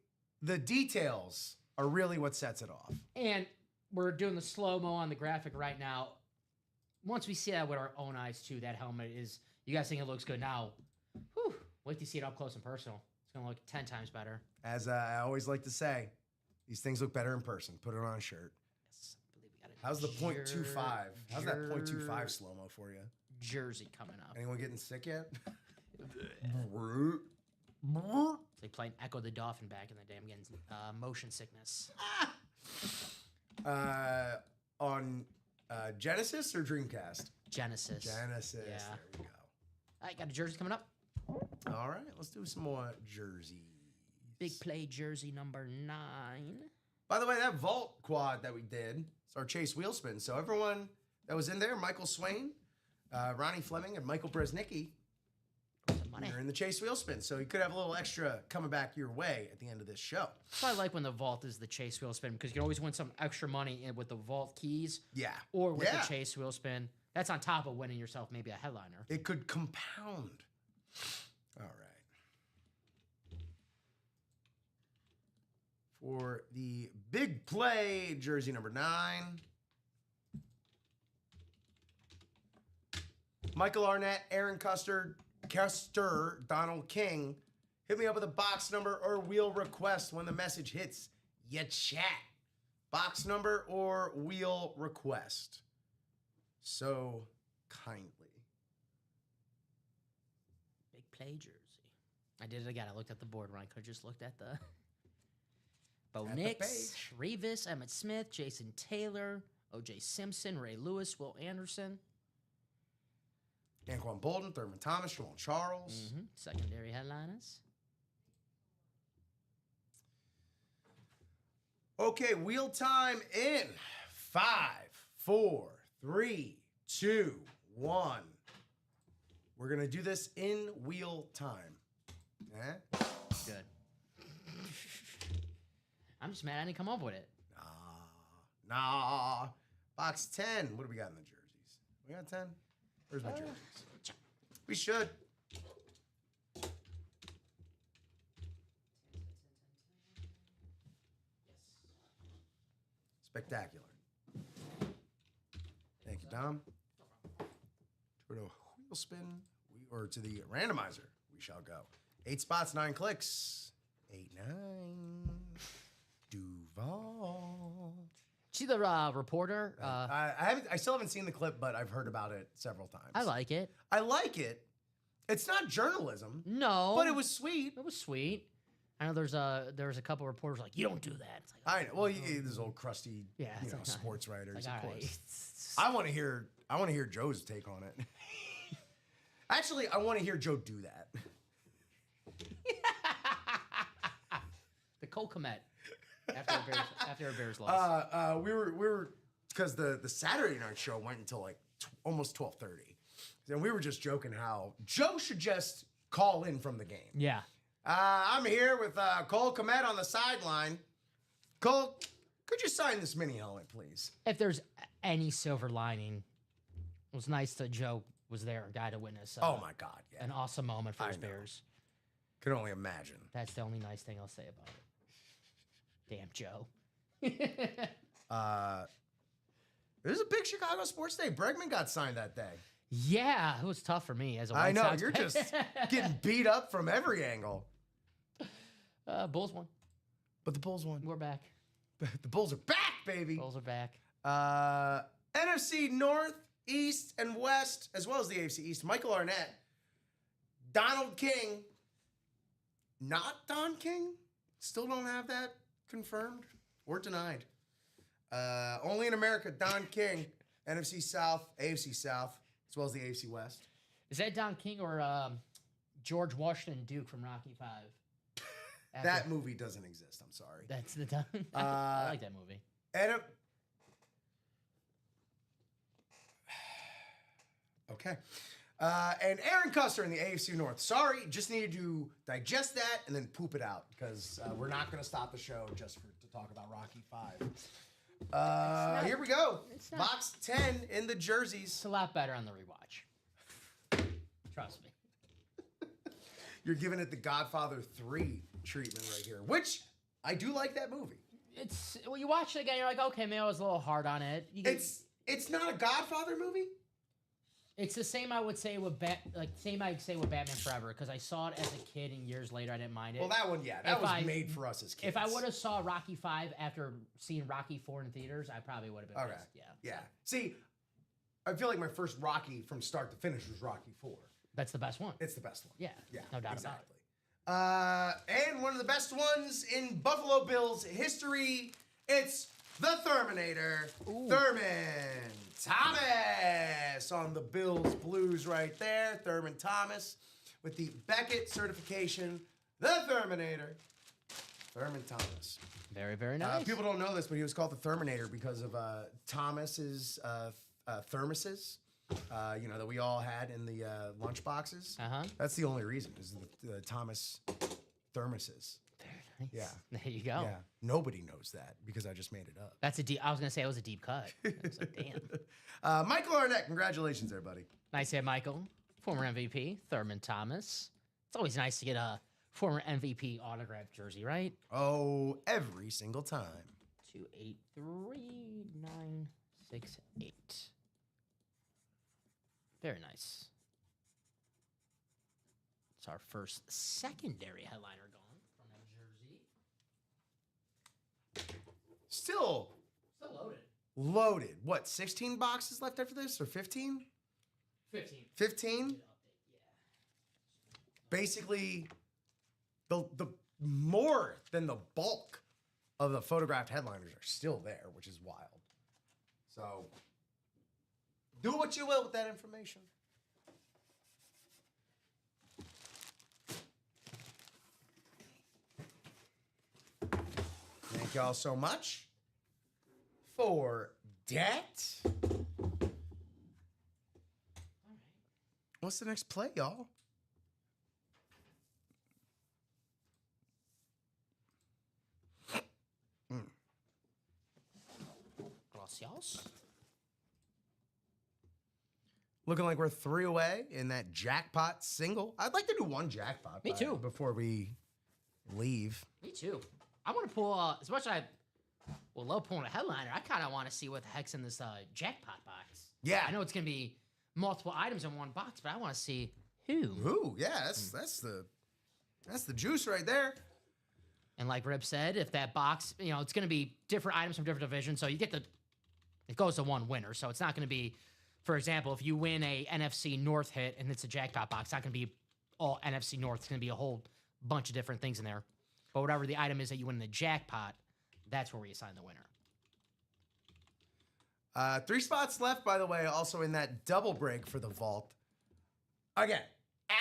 the details are really what sets it off. And we're doing the slow-mo on the graphic right now. Once we see that with our own eyes, too, that helmet is, you guys think it looks good now. Whew, wait to see it up close and personal. It's going to look 10 times better. As I always like to say, these things look better in person. Put it on a shirt. Yes, I believe we got it. How's the .25? How's that .25 slow-mo for you? Jersey coming up. Anyone getting sick yet? It's like playing Echo the Dolphin back in the day. I'm getting motion sickness. On Genesis or Dreamcast? Genesis. Genesis. Yeah. There we go. All right, got a jersey coming up. All right, let's do some more jerseys. Big play jersey number 9. By the way, that vault quad that we did, it's our Chase Wheelspin. So everyone that was in there, Michael Swain, Ronnie Fleming, and Michael Bresnicki, you're in the Chase Wheelspin. So you could have a little extra coming back your way at the end of this show. So I like when the vault is the Chase Wheelspin because you can always win some extra money with the vault keys. Yeah. Or with the Chase Wheelspin. That's on top of winning yourself maybe a headliner. It could compound. All right. For the big play, jersey number 9. Michael Arnett, Aaron Custer, Donald King. Hit me up with a box number or wheel request when the message hits your chat. Box number or wheel request. So kindly. Big play jersey. I did it again. I looked at the board when I could have just looked at the Bo Nix, Revis, Emmett Smith, Jason Taylor, O.J. Simpson, Ray Lewis, Will Anderson. Anquan Bolden, Thurman Thomas, Jamal Charles. Secondary headliners. Okay, wheel time in 5, 4, 3, 2, 1. We're going to do this in wheel time. Good. I'm just mad I didn't come up with it. Nah. Box 10. What do we got in the jerseys? We got 10? Where's my jerseys? We should. Spectacular. Thank you, Dom. To the wheel spin, or to the randomizer, we shall go. 8 spots, 9 clicks. 8, 9. Duval. See the reporter? I still haven't seen the clip, but I've heard about it several times. I like it. I like it. It's not journalism. No. But it was sweet. It was sweet. I know there's a couple reporters like, you don't do that. It's like, I know. Well, there's old crusty, like, sports writers, like, of course. Right. I want to hear Joe's take on it. Actually, I want to hear Joe do that. The Cole Komet after a Bears loss. We were because the Saturday night show went until like almost 12:30, and we were just joking how Joe should just call in from the game. Yeah. I'm here with Cole Komet on the sideline. Cole, could you sign this mini helmet, please? If there's any silver lining, it was nice that Joe was there, a guy to witness. Oh my God, yeah. An awesome moment for his Bears. Could only imagine. That's the only nice thing I'll say about it. Damn, Joe. It was a big Chicago sports day. Bregman got signed that day. Yeah, it was tough for me as a White I know, Sox you're fan. just getting beat up from every angle. Bulls won. But the Bulls won. We're back. The Bulls are back, baby. Bulls are back. NFC North, East, and West, as well as the AFC East. Michael Arnett, Donald King, not Don King. Still don't have that confirmed or denied. Only in America, Don King, NFC South, AFC South, as well as the AFC West. Is that Don King or George Washington Duke from Rocky V? That movie doesn't exist. I'm sorry. That's the Don. I like that movie. Okay. And Aaron Custer in the AFC North. Sorry, just needed to digest that and then poop it out because we're not going to stop the show just to talk about Rocky V. Here we go. Box 10 in the jerseys. It's a lot better on the rewatch. Trust me. You're giving it the Godfather 3 treatment right here, which I do like that movie. It's when you watch it again, you're like, okay, maybe I was a little hard on it. It's not a Godfather movie. It's the same I would say with Batman Forever because I saw it as a kid and years later I didn't mind it. Well, that one, yeah, that was made for us as kids. If I would have saw Rocky V after seeing Rocky 4 in theaters, I probably would have been pissed. Yeah. See, I feel like my first Rocky from start to finish was Rocky 4. That's the best one. It's the best one. Yeah, no doubt about it. And one of the best ones in Buffalo Bills history, it's the Terminator, Thurman Thomas on the Bills Blues right there. Thurman Thomas with the Beckett certification, the Terminator, Thurman Thomas. Very, very nice. People don't know this, but he was called the Terminator because of Thomas's thermoses. That we all had in the lunch boxes. That's the only reason is the Thomas thermoses. Very nice. Yeah. There you go. Yeah. Nobody knows that because I just made it up. That's a deep. I was gonna say it was a deep cut. I was like, damn. Michael Arnett, congratulations there, buddy. Nice hit, Michael. Former MVP, Thurman Thomas. It's always nice to get a former MVP autographed jersey, right? Oh, every single time. 283968. Very nice. It's our first secondary headliner gone from that jersey. Still loaded. Loaded. What, 16 boxes left after this or 15? 15. 15? Basically, the more than the bulk of the photographed headliners are still there, which is wild. So, do what you will with that information. Thank y'all so much for that. What's the next play, y'all? Gracias. Looking like we're 3 away in that jackpot single. I'd like to do one jackpot. Me too. Before we leave. Me too. I want to pull, as much as I love pulling a headliner, I kind of want to see what the heck's in this jackpot box. Yeah. I know it's going to be multiple items in one box, but I want to see who. Who? Yeah, that's the juice right there. And like Rib said, if that box, it's going to be different items from different divisions, so you get it goes to one winner. So it's not going to be, for example, if you win a NFC North hit and it's a jackpot box, it's not going to be all NFC North. It's going to be a whole bunch of different things in there. But whatever the item is that you win in the jackpot, that's where we assign the winner. 3 spots left, by the way, also in that double break for the vault. Again,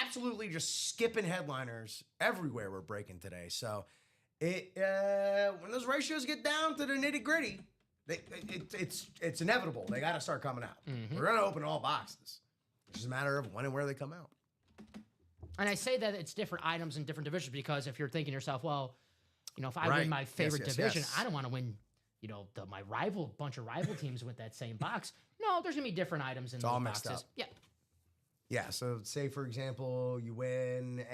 absolutely just skipping headliners everywhere we're breaking today. So when those ratios get down to the nitty gritty, it's inevitable. They got to start coming out. Mm-hmm. We're going to open all boxes. It's just a matter of when and where they come out. And I say that it's different items in different divisions because if you're thinking to yourself, well, if I win my favorite division, I don't want to win, my bunch of rival teams with that same box. No, there's going to be different items in those boxes. Up. Yeah. Yeah, so say, for example, you win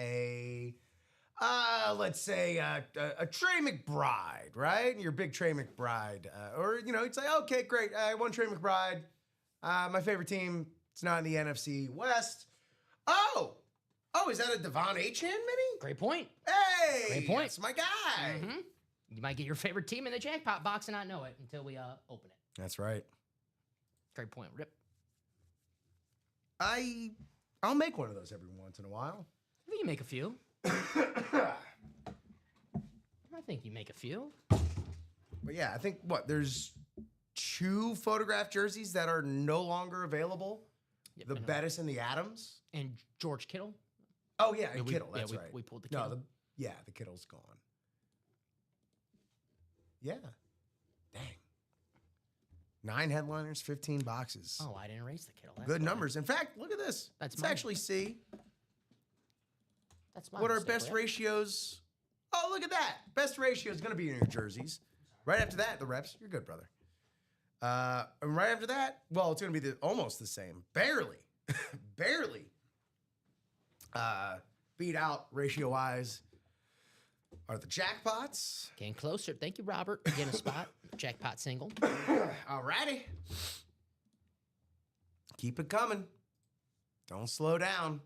let's say a Trey McBride, right? And you're a big Trey McBride. Or, you'd say, okay, great, I won Trey McBride. My favorite team, it's not in the NFC West. Oh, is that a Devon Achane mini? Great point. Hey, Great point. that's my guy. Mm-hmm. You might get your favorite team in the jackpot box and not know it until we open it. That's right. Great point. Rip. I'll make one of those every once in a while. I think you make a few. I think you make a few. But yeah, I think there's 2 photographed jerseys that are no longer available. Yep, The Bettis and the Adams. And George Kittle. Oh yeah, and Kittle. That's right. We pulled the Kittle. No, the Kittle's gone. Yeah. Dang. 9 headliners, 15 boxes. Oh, I didn't erase the Kittle. That's Good fine. numbers. In fact, look at this. That's Let's mine. actually see That's my what our mistake, best Rip. ratios. Oh, look at that. Best ratio is going to be in your jerseys. Right after that, the reps. You're good, brother. And right after that, well, it's going to be almost the same. Barely. Barely. Beat out ratio-wise are the jackpots. Getting closer. Thank you, Robert. Getting a spot. Jackpot single. Alrighty. Keep it coming. Don't slow down.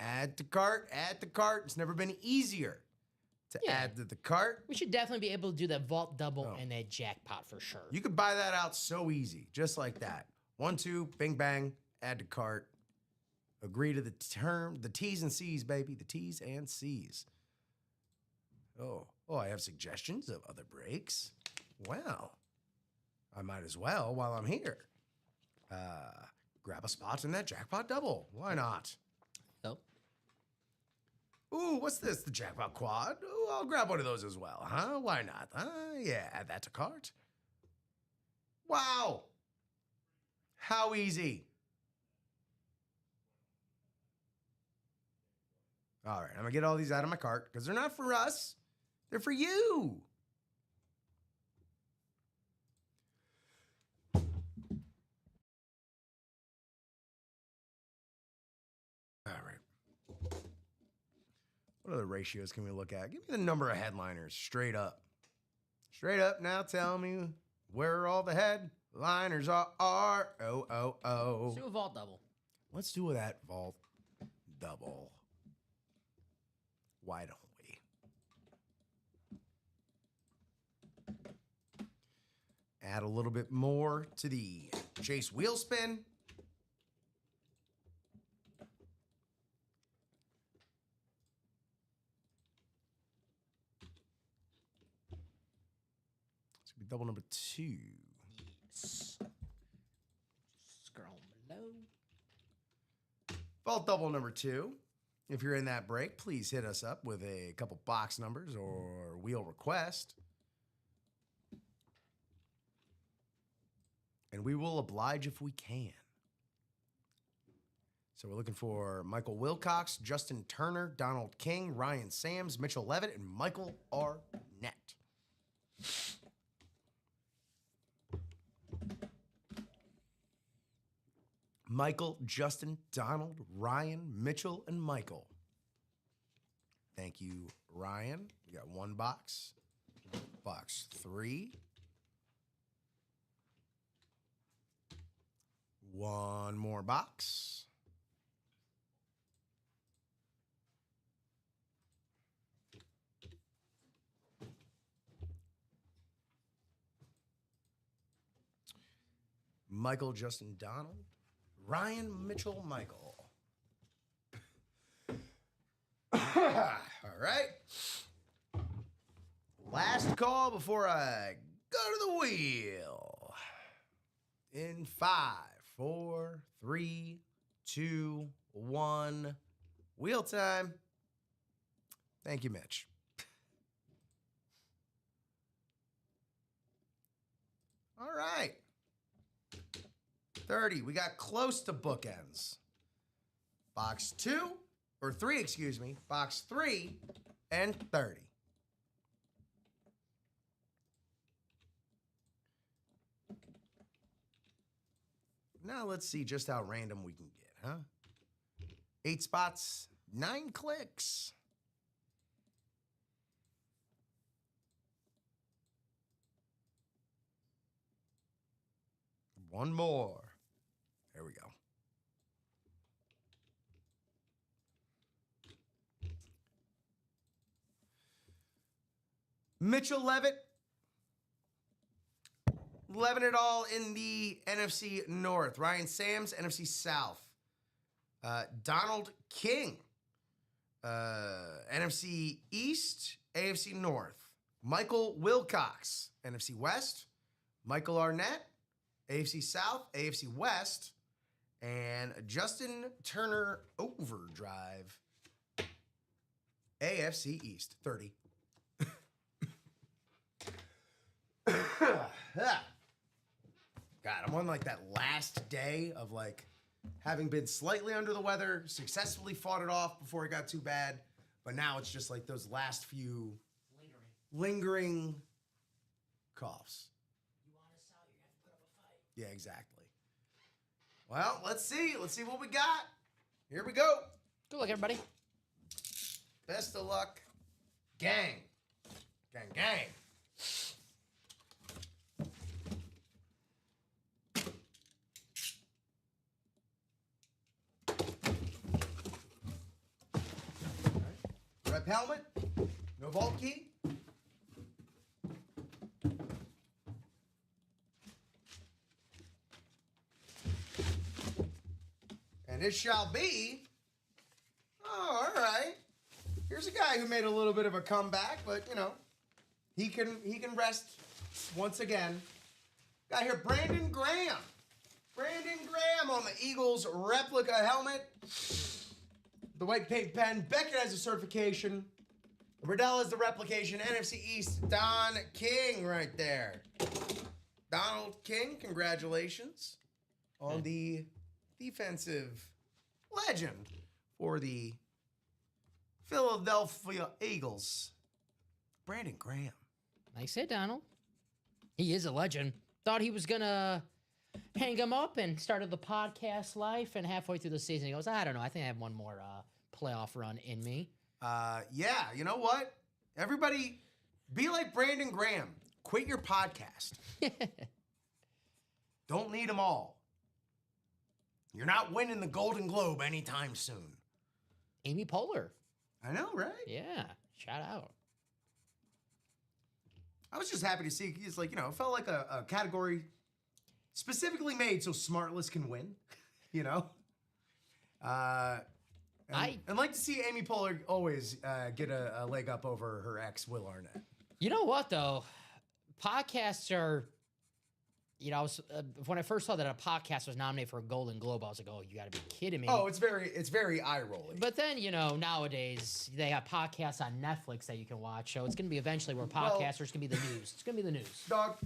Add to cart, add to cart. It's never been easier to Yeah. add to the cart. We should definitely be able to do that vault double Oh. and that jackpot for sure. You could buy that out so easy, just like that. 1, 2, bing, bang, add to cart. Agree to the term, the T's and C's, baby. The T's and C's. Oh, I have suggestions of other breaks. Well, I might as well while I'm here. Grab a spot in that jackpot double. Why not? Oh. Ooh, what's this? The jackpot quad? Ooh, I'll grab one of those as well, huh? Why not? Yeah, add that to cart. Wow. How easy. All right, I'm going to get all these out of my cart because they're not for us. They're for you. All right. What other ratios can we look at? Give me the number of headliners, straight up. Straight up, now tell me where all the headliners are. Oh. Let's do a vault double. Let's do that vault double. Why don't we? Add a little bit more to the Chase wheel spin. It's gonna be double number 2. Yes. Scroll below. Vault double number 2. If you're in that break, please hit us up with a couple box numbers or wheel request. And we will oblige if we can. So we're looking for Michael Wilcox, Justin Turner, Donald King, Ryan Sams, Mitchell Levitt, and Michael Arnett. Michael, Justin, Donald, Ryan, Mitchell, and Michael. Thank you, Ryan. We got 1 box. Box 3. 1 more box. Michael, Justin, Donald. Ryan, Mitchell, Michael. All right. Last call before I go to the wheel. In 5, 4, 3, 2, 1. Wheel time. Thank you, Mitch. All right. 30. We got close to bookends. Box 2, or 3, excuse me. Box 3 and 30. Now let's see just how random we can get, huh? 8 spots, 9 clicks. One more. There we go. Mitchell Levitt, 11 it all in the NFC North. Ryan Sams, NFC South. Donald King, NFC East, AFC North. Michael Wilcox, NFC West. Michael Arnett, AFC South, AFC West. And Justin Turner Overdrive, AFC East, 30. God, I'm on like that last day of like having been slightly under the weather, successfully fought it off before it got too bad. But now it's just like those last few lingering coughs. You want us out, you're going to have to put up a fight. Yeah, exactly. Well, let's see. Let's see what we got. Here we go. Good luck, everybody. Best of luck. Gang. Gang, gang. Rep helmet. No vault key. And it shall be. Oh, all right. Here's a guy who made a little bit of a comeback, but you know, he can rest once again. Got here Brandon Graham. Brandon Graham on the Eagles replica helmet. The white paint pen. Beckett has a certification. Riddell has the replication. NFC East, Don King right there. Donald King, congratulations on the defensive legend for the Philadelphia Eagles. Brandon Graham. Nice hit, Donald. He is a legend. Thought he was going to hang him up and started the podcast life, and halfway through the season, he goes, I don't know. I think I have one more playoff run in me. Yeah, you know what? Everybody, be like Brandon Graham. Quit your podcast. Don't need them all. You're not winning the Golden Globe anytime soon. Amy Poehler. I know, right? Yeah, shout out. I was just happy to see. He's like, you know, it felt like a category specifically made so Smartless can win, you know? And like to see Amy Poehler always get a leg up over her ex, Will Arnett. You know what, though? Podcasts are, you know, when I first saw that a podcast was nominated for a Golden Globe, I was like, oh, you got to be kidding me. Oh, it's very eye-rolling. But then, you know, nowadays, they have podcasts on Netflix that you can watch. So it's going to be eventually where podcasters can be the news. It's going to be the news. Dog,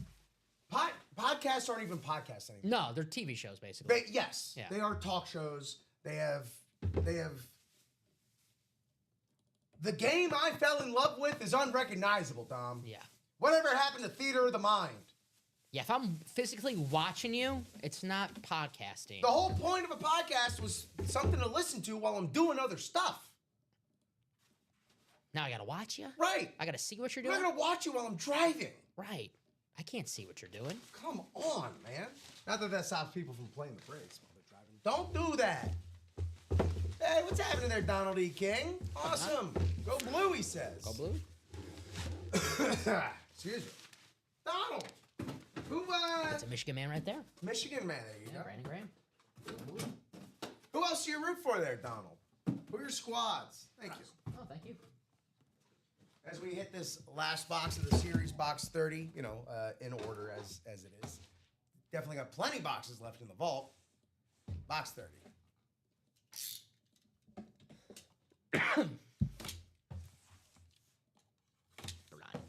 podcasts aren't even podcasts anymore. No, they're TV shows, basically. Yes. Yeah. They are talk shows. They have... The game I fell in love with is unrecognizable, Dom. Yeah. Whatever happened to theater of the mind? Yeah, if I'm physically watching you, it's not podcasting. The whole point of a podcast was something to listen to while I'm doing other stuff. Now I gotta watch you? Right. I gotta see what you're doing? I'm not gonna watch you while I'm driving. Right. I can't see what you're doing. Come on, man. Not that stops people from playing the brakes while they're driving. Don't do that. Hey, what's happening there, Donald E. King? Awesome. Go blue, he says. Go blue? Excuse me. Donald. Who, That's a Michigan man right there. Michigan man, there you go. Brandon Graham. Who else do you root for there, Donald? Who are your squads? Thank you. Oh, thank you. As we hit this last box of the series, box 30, you know, in order as it is. Definitely got plenty boxes left in the vault. Box 30.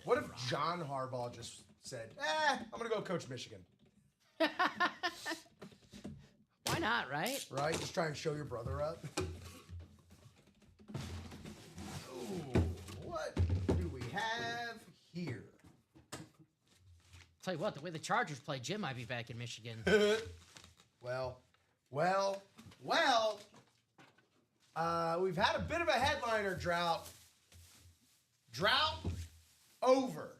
What if John Harbaugh just said, I'm going to go coach Michigan? Why not, right? Right? Just try and show your brother up. Ooh, what do we have here? Tell you what, the way the Chargers play, Jim might be back in Michigan. Well, we've had a bit of a headliner drought. Drought over.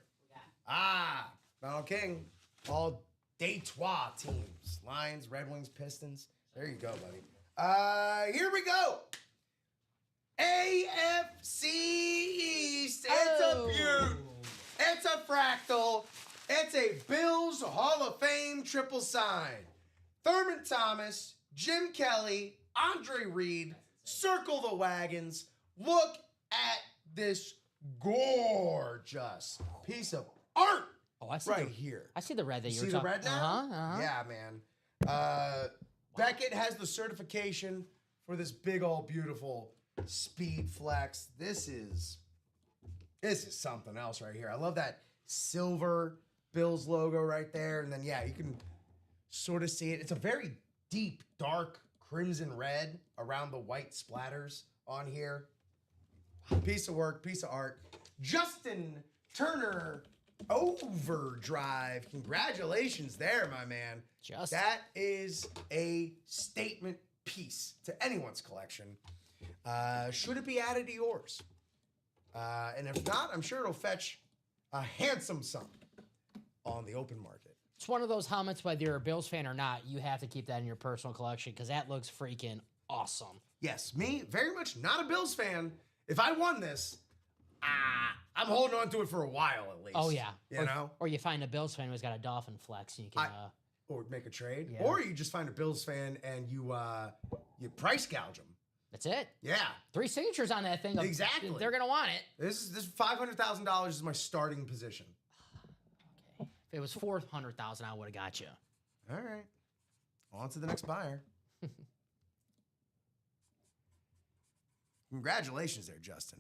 Donald King, all Detroit teams. Lions, Red Wings, Pistons. There you go, buddy. Here we go. AFC East. It's a beaut. It's a fractal. It's a Bills Hall of Fame triple sign. Thurman Thomas, Jim Kelly, Andre Reed, circle the wagons. Look at this gorgeous piece of art Oh, I see right the, here. I see the red that You you were see the talking. red now? Yeah. man. Beckett has the certification for this big old beautiful speed flex. This is something else right here. I love that silver Bills logo right there. And then, yeah, you can sort of see it. It's a very deep, dark crimson red around the white splatters on here. Piece of work, piece of art. Justin Turner Overdrive. Congratulations there, my man. Justin. That is a statement piece to anyone's collection. Should it be added to yours? And if not, I'm sure it'll fetch a handsome sum on the open market. It's one of those helmets, whether you're a Bills fan or not, you have to keep that in your personal collection because that looks freaking awesome. Yes, me, very much not a Bills fan. If I won this, I'm holding on to it for a while at least. Oh, yeah. You know? Or you find a Bills fan who's got a Dolphin flex and you can... Or make a trade. Yeah. Or you just find a Bills fan and you price gouge them. That's it. Yeah. 3 signatures on that thing. Exactly. They're going to want it. This $500,000 is my starting position. Okay. If it was 400,000, I would have got you. All right. On to the next buyer. Congratulations there, Justin.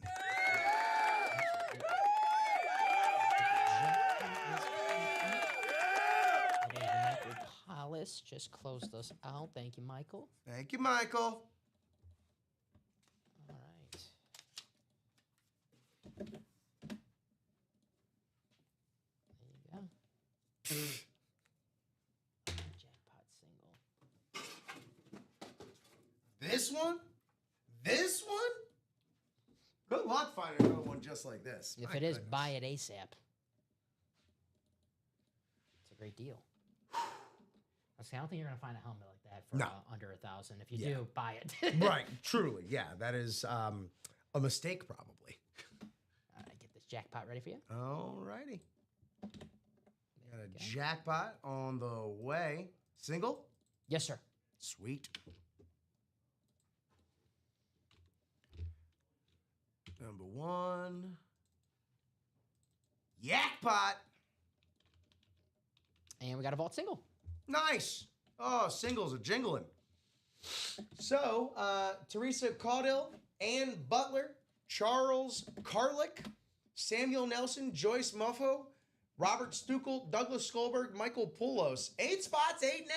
Hollis just closed us out. Thank you, Michael. Thank you, Michael. All right. There you go. Jackpot single. This one? This one? Good luck finding another one just like this. If My it is, goodness. buy it ASAP. It's a great deal. I don't think you're gonna find a helmet like that for under $1,000. If you do, buy it. Right, truly, yeah. That is a mistake, probably. All right, get this jackpot ready for you. All righty. Got a jackpot on the way. Single? Yes, sir. Sweet. Number 1. Jackpot. And we got a vault single. Nice. Oh, singles are jingling. So, Teresa Caudill, Ann Butler, Charles Carlick, Samuel Nelson, Joyce Muffo, Robert Stukel, Douglas Skolberg, Michael Poulos. 8 spots, 8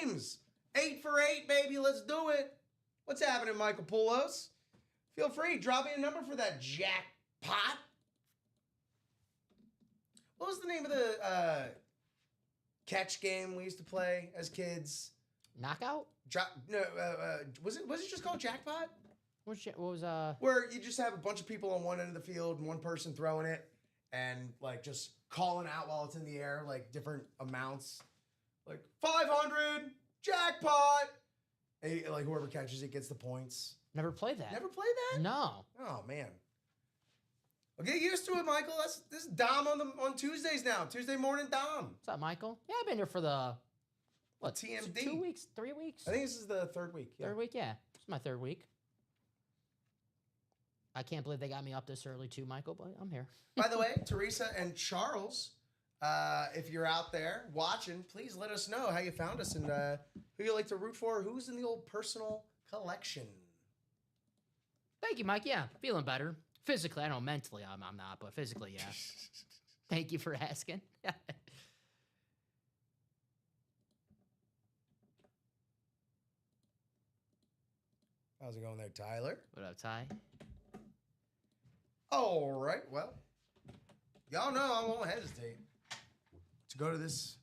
names. 8 for 8, baby. Let's do it. What's happening, Michael Poulos? Feel free. Drop me a number for that jackpot. What was the name of the catch game we used to play as kids? Knockout? Was it just called jackpot? What was Where you just have a bunch of people on one end of the field and one person throwing it and like just calling out while it's in the air, like different amounts, like 500 jackpot. And, like whoever catches it gets the points. Never played that. Never played that? No. Oh man. Well, get used to it, Michael. This is Dom on Tuesdays now. Tuesday morning Dom. What's up, Michael? Yeah, I've been here for the TMD. 2 weeks, 3 weeks. I think this is the 3rd week. Yeah. 3rd week, yeah. It's my 3rd week. I can't believe they got me up this early too, Michael, but I'm here. By the way, Teresa and Charles, if you're out there watching, please let us know how you found us and who you like to root for, who's in the old personal collection. Thank you, Mike. Yeah, feeling better. Physically, I know mentally I'm not, but physically, yeah. Thank you for asking. How's it going there, Tyler? What up, Ty? All right, well, y'all know I won't hesitate to go to this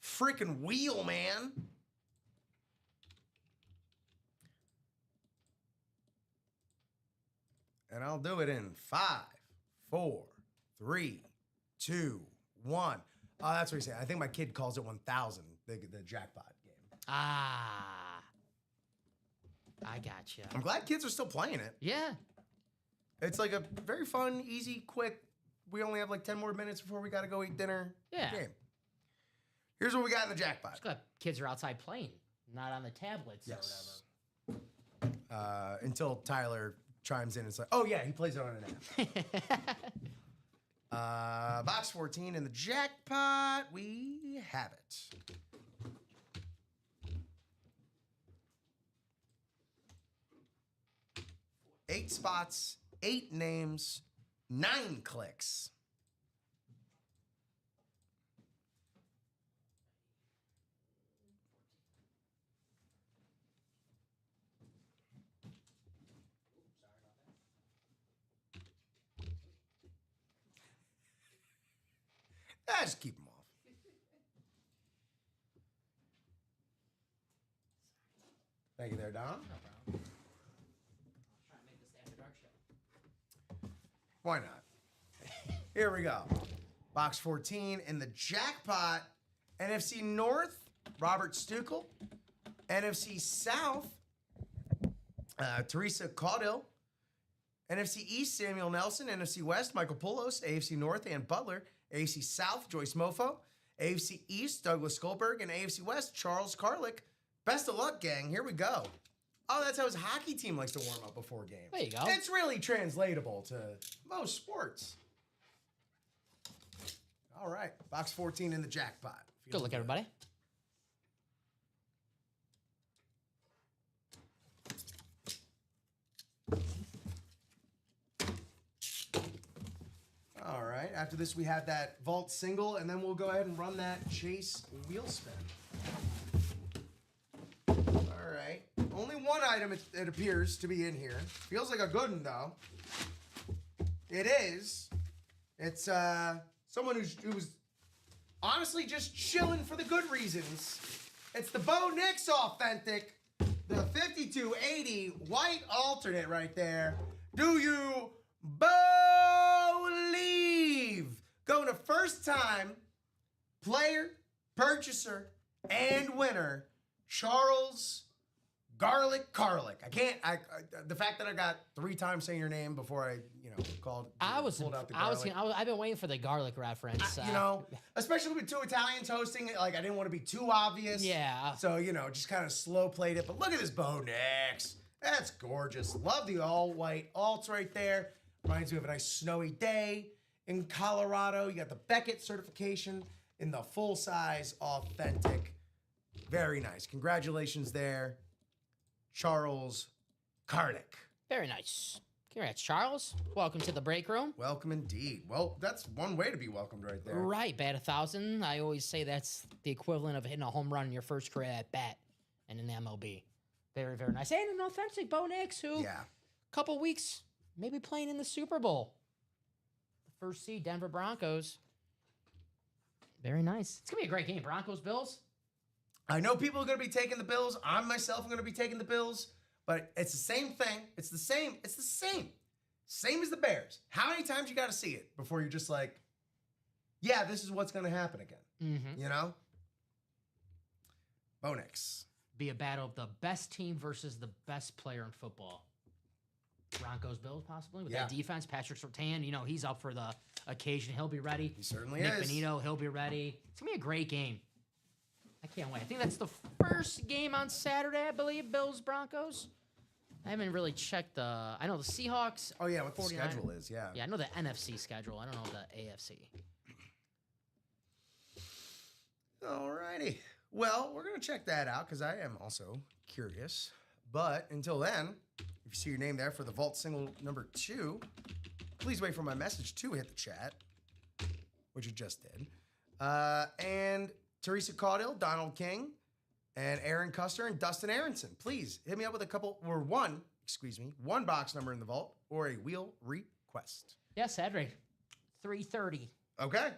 freaking wheel, man. And I'll do it in 5, 4, 3, 2, 1. Oh, that's what he's saying. I think my kid calls it 1,000, the jackpot game. Ah. I gotcha. I'm glad kids are still playing it. Yeah. It's like a very fun, easy, quick we only have like 10 more minutes before we got to go eat dinner. Yeah. Game. Here's what we got in the jackpot. Just got kids are outside playing, not on the tablets or whatever. Until Tyler chimes in and says, oh, yeah, he plays it on an app. Box 14 in the jackpot. We have it. Eight spots, 8 names, 9 clicks. Just keep them off. Thank you there, Don. Why not? Here we go. Box 14 in the jackpot. NFC North, Robert Stuckel. NFC South, Teresa Caudill. NFC East, Samuel Nelson. NFC West, Michael Poulos. AFC North, Ann Butler. AFC South, Joyce Mofo. AFC East, Douglas Goldberg. And AFC West, Charles Karlick. Best of luck, gang. Here we go. Oh, that's how his hockey team likes to warm up before games. There you go. It's really translatable to most sports. All right. Box 14 in the jackpot. Good luck, everybody. All right. After this, we have that vault single, and then we'll go ahead and run that chase wheel spin. All right. Only one item it appears to be in here. Feels like a good one, though. It is. It's someone who's honestly just chilling for the good reasons. It's the Bo Nix Authentic, the 5280 white alternate right there. Do you believe? Going to first time player, purchaser, and winner, Charles Garlic Karlick. The fact that I got 3 times saying your name before I, pulled out the garlic. I've been waiting for the garlic reference. Especially with 2 Italians hosting, like I didn't want to be too obvious. Yeah. So, just kind of slow played it. But look at this Bo Nix. That's gorgeous. Love the all white alts right there. Reminds me of a nice snowy day in Colorado. You got the Beckett certification in the full size authentic. Very nice. Congratulations there, Charles Karlick. Very nice. Congrats, Charles. Welcome to the break room. Welcome indeed. Well, that's one way to be welcomed right there. Right, bat 1,000. I always say that's the equivalent of hitting a home run in your first career at bat and in the MLB. Very, very nice. And an authentic Bo Nix, who couple weeks maybe playing in the Super Bowl. The first seed, Denver Broncos. Very nice. It's going to be a great game. Broncos-Bills. I know people are going to be taking the Bills. I myself am going to be taking the Bills. But it's the same thing. It's the same. It's the same. Same as the Bears. How many times you got to see it before you're just like, yeah, this is what's going to happen again. Mm-hmm. Bo Nix. Be a battle of the best team versus the best player in football. Broncos-Bills, possibly, with that defense. Patrick Surtain, he's up for the occasion. He'll be ready. He certainly Nick is. Bonito, he'll be ready. It's going to be a great game. I can't wait. I think that's the first game on Saturday, I believe, Bills-Broncos. I haven't really checked the... I know the Seahawks... Oh, yeah, what the schedule is, yeah. Yeah, I know the NFC schedule. I don't know the AFC. All righty. Well, we're going to check that out because I am also curious. But until then, if you see your name there for the Vault Single number 2, please wait for my message to hit the chat, which you just did. And Teresa Caudill, Donald King, and Aaron Custer and Dustin Aronson. Please hit me up with one box number in the vault or a wheel request. Yeah, Saturday, 3:30. Okay.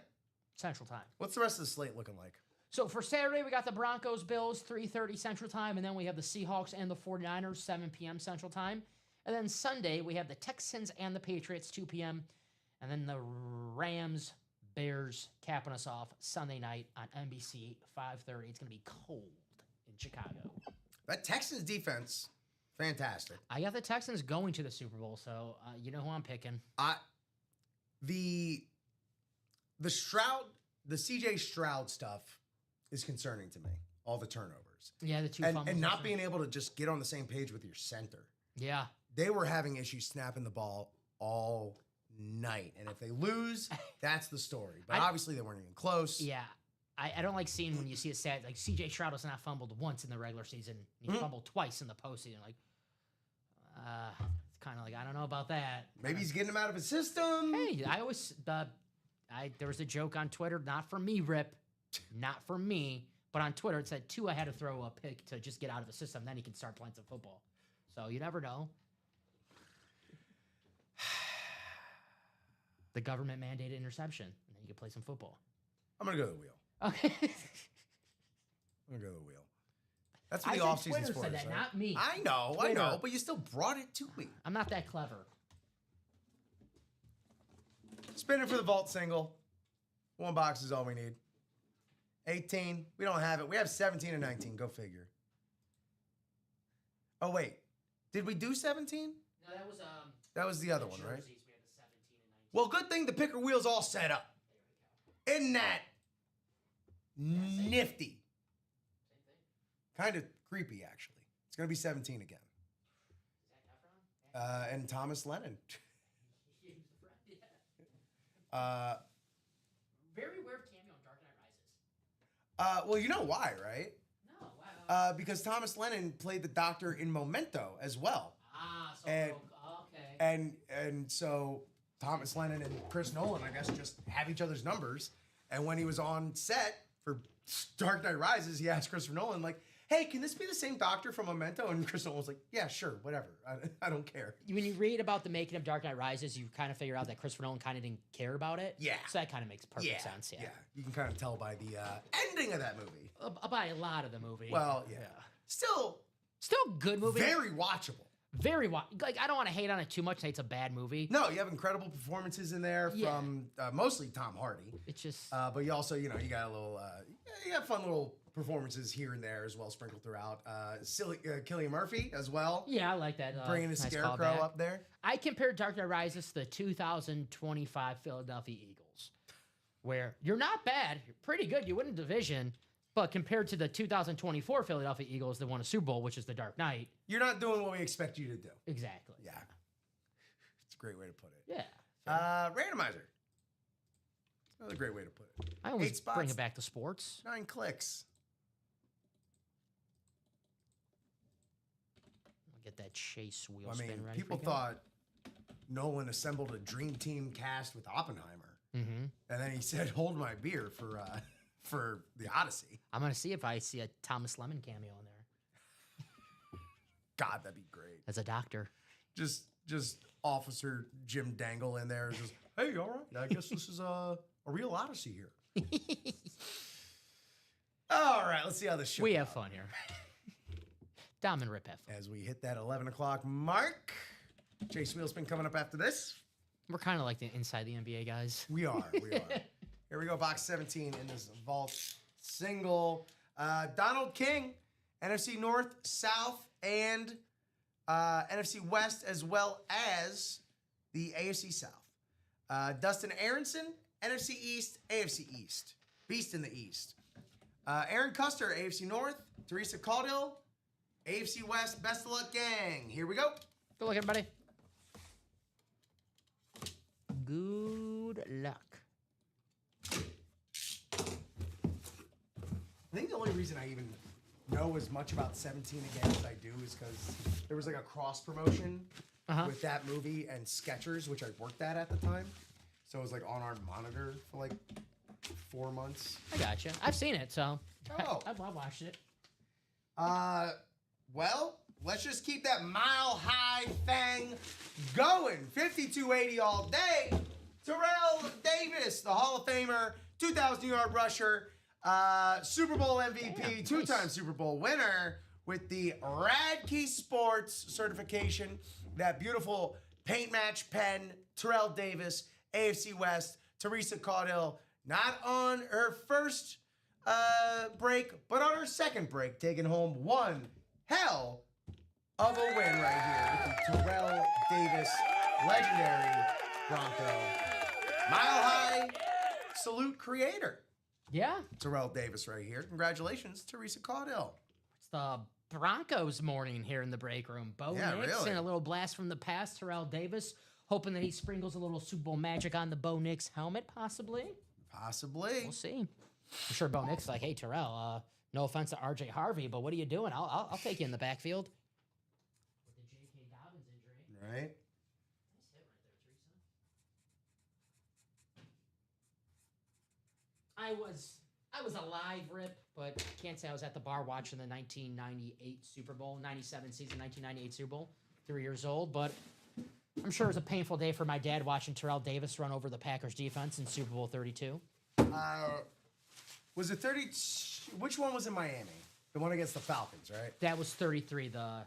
Central Time. What's the rest of the slate looking like? So for Saturday, we got the Broncos-Bills, 3:30 Central Time, and then we have the Seahawks and the 49ers, 7 p.m. Central Time. And then Sunday, we have the Texans and the Patriots, 2 p.m. And then the Rams-Bears capping us off Sunday night on NBC, 5:30. It's going to be cold in Chicago. That Texans defense, fantastic. I got the Texans going to the Super Bowl, so you know who I'm picking. The the CJ Stroud stuff is concerning to me. All the turnovers. Yeah, the two and fumbles. not being able to just get on the same page with your center. Yeah. They were having issues snapping the ball all night. And if they lose, that's the story. But obviously they weren't even close. Yeah. I don't like seeing when you see a stat like CJ Stroud has not fumbled once in the regular season. He fumbled twice in the postseason. Like, it's kind of like, I don't know about that. Maybe he's getting him out of his system. Hey, I always, there was a joke on Twitter, not for me, Rip, not for me, but on Twitter it said Tua had to throw a pick to just get out of the system, then he can start playing some football. So you never know. The government mandated interception, and then you can play some football. I'm going to go to the wheel. Okay. I'm going to go to the wheel. That's what the offseason's for. Said that, right? not me. I know, but you still brought it to me. I'm not that clever. Spinning for the vault single. 1 box is all we need. 18. We don't have it. We have 17 and 19. Go figure. Oh, wait. Did we do 17? No, that was the other one, right? We had the 17 and 19. Well, good thing the picker wheel's all set up. Isn't that nifty? Kind of creepy, actually. It's going to be 17 again. Is that Efron? And Thomas Lennon. Very weird cameo in Dark Knight Rises. Well, you know why, right? No, wow. Because Thomas Lennon played the Doctor in Memento as well. So okay. And so Thomas Lennon and Chris Nolan, I guess, just have each other's numbers. And when he was on set for Dark Knight Rises, he asked Christopher Nolan, like, hey, can this be the same Doctor from Memento? And Chris Nolan was like, yeah, sure, whatever. I don't care. When you read about the making of Dark Knight Rises, you kind of figure out that Christopher Nolan kind of didn't care about it. Yeah. So that kind of makes perfect sense. Yeah. You can kind of tell by the ending of that movie. By a lot of the movie. Well, yeah. Still good movie. very watchable. Like, I don't want to hate on it too much. Say it's a bad movie. No, you have incredible performances in there from mostly Tom Hardy. It's just, but you also, you got a little, you got fun little performances here and there as well, sprinkled throughout. Cillian Murphy as well. Yeah, I like that. Bringing a nice scarecrow callback. up there. I compared Dark Knight Rises to the 2025 Philadelphia Eagles, where you're not bad, you're pretty good, you win a division. But compared to the 2024 Philadelphia Eagles that won a Super Bowl, which is the Dark Knight. You're not doing what we expect you to do. Exactly. Yeah. It's a great way to put it. Yeah. Randomizer. Another great way to put it. I always 8 spots, bring it back to sports. 9 clicks. I'll get that chase wheel I spin mean, ready. people thought Nolan assembled a dream team cast with Oppenheimer. Mm-hmm. And then he said, hold my beer for the Odyssey. I'm going to see if I see a Thomas Lemon cameo in there. God, that'd be great. As a doctor. Just Officer Jim Dangle in there. Just, hey, all right. I guess this is a real Odyssey here. All right, let's see how this show We have fun here. Dom and Rip have fun. As we hit that 11 o'clock mark. Chase Wheel's been coming up after this. We're kind of like the inside the NBA guys. We are. Here we go, box 17 in this vault single. Donald King, NFC North, South, and NFC West, as well as the AFC South. Dustin Aronson, NFC East, AFC East. Beast in the East. Aaron Custer, AFC North. Teresa Caudill, AFC West. Best of luck, gang. Here we go. Good luck, everybody. Good luck. I think the only reason I even know as much about 17 again as I do is because there was like a cross promotion with that movie and Skechers, which I worked at the time. So it was like on our monitor for like 4 months. I gotcha. I've seen it, so I've watched it. Well, let's just keep that mile-high thing going. 5280 all day. Terrell Davis, the Hall of Famer, 2,000-yard rusher, Super Bowl MVP, two-time Super Bowl winner with the Radkey Sports certification. That beautiful paint match pen, Terrell Davis, AFC West, Teresa Caudill, not on her first break, but on her second break, taking home one hell of a win right here with the Terrell Davis legendary Bronco. Mile high, absolute creator. Yeah. Terrell Davis right here. Congratulations, Teresa Caudill. It's the Broncos morning here in the break room. Bo Nix really. and a little blast from the past. Terrell Davis hoping that he sprinkles a little Super Bowl magic on the Bo Nix helmet, possibly. Possibly. We'll see. I'm sure Bo Nix is like, hey, Terrell, no offense to RJ Harvey, but what are you doing? I'll take you in the backfield. With the J.K. Dobbins injury. Right. Nice hit right there, Teresa. I was alive, Rip, but can't say I was at the bar watching the 1998 Super Bowl, 97 season, 1998 Super Bowl. 3 years old, but I'm sure it was a painful day for my dad watching Terrell Davis run over the Packers defense in Super Bowl 32. Was it 30? Which one was in Miami? The one against the Falcons, right? That was 33. The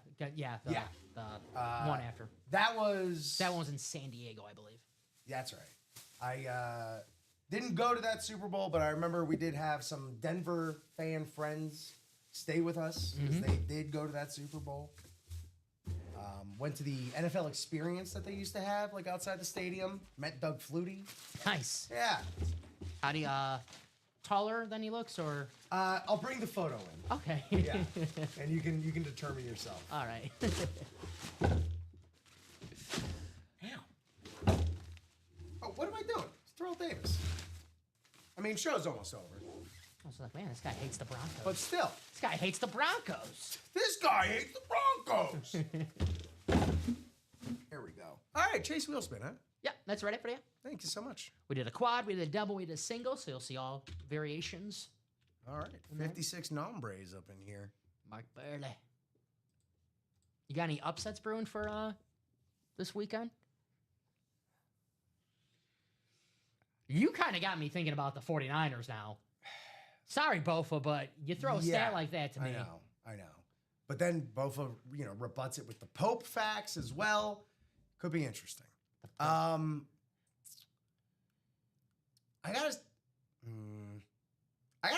one after. That was That one was in San Diego, I believe. That's right. I didn't go to that Super Bowl, but I remember we did have some Denver fan friends stay with us because they did go to that Super Bowl. Went to the NFL experience that they used to have, like outside the stadium. Met Doug Flutie. Nice. Yeah. How do you taller than he looks, or I'll bring the photo in. okay? Yeah. And you can determine yourself. All right. Damn. Oh, what am I doing? It's Terrell Davis. I mean, show's almost over. I was like, man, this guy hates the Broncos. But still, This guy hates the Broncos. this guy hates the Broncos. Here we go. All right, Chase Wheelspin, huh? Yeah, that's ready for you. Thank you so much. We did a quad, we did a double, we did a single, so you'll see all variations. All right, 56 nombres up in here. Mark Burley. You got any upsets brewing for this weekend? You kind of got me thinking about the 49ers now. Sorry, Bofa, but you throw a stat like that to me. I know. But then Bofa, rebuts it with the Pope facts as well. Could be interesting. I gotta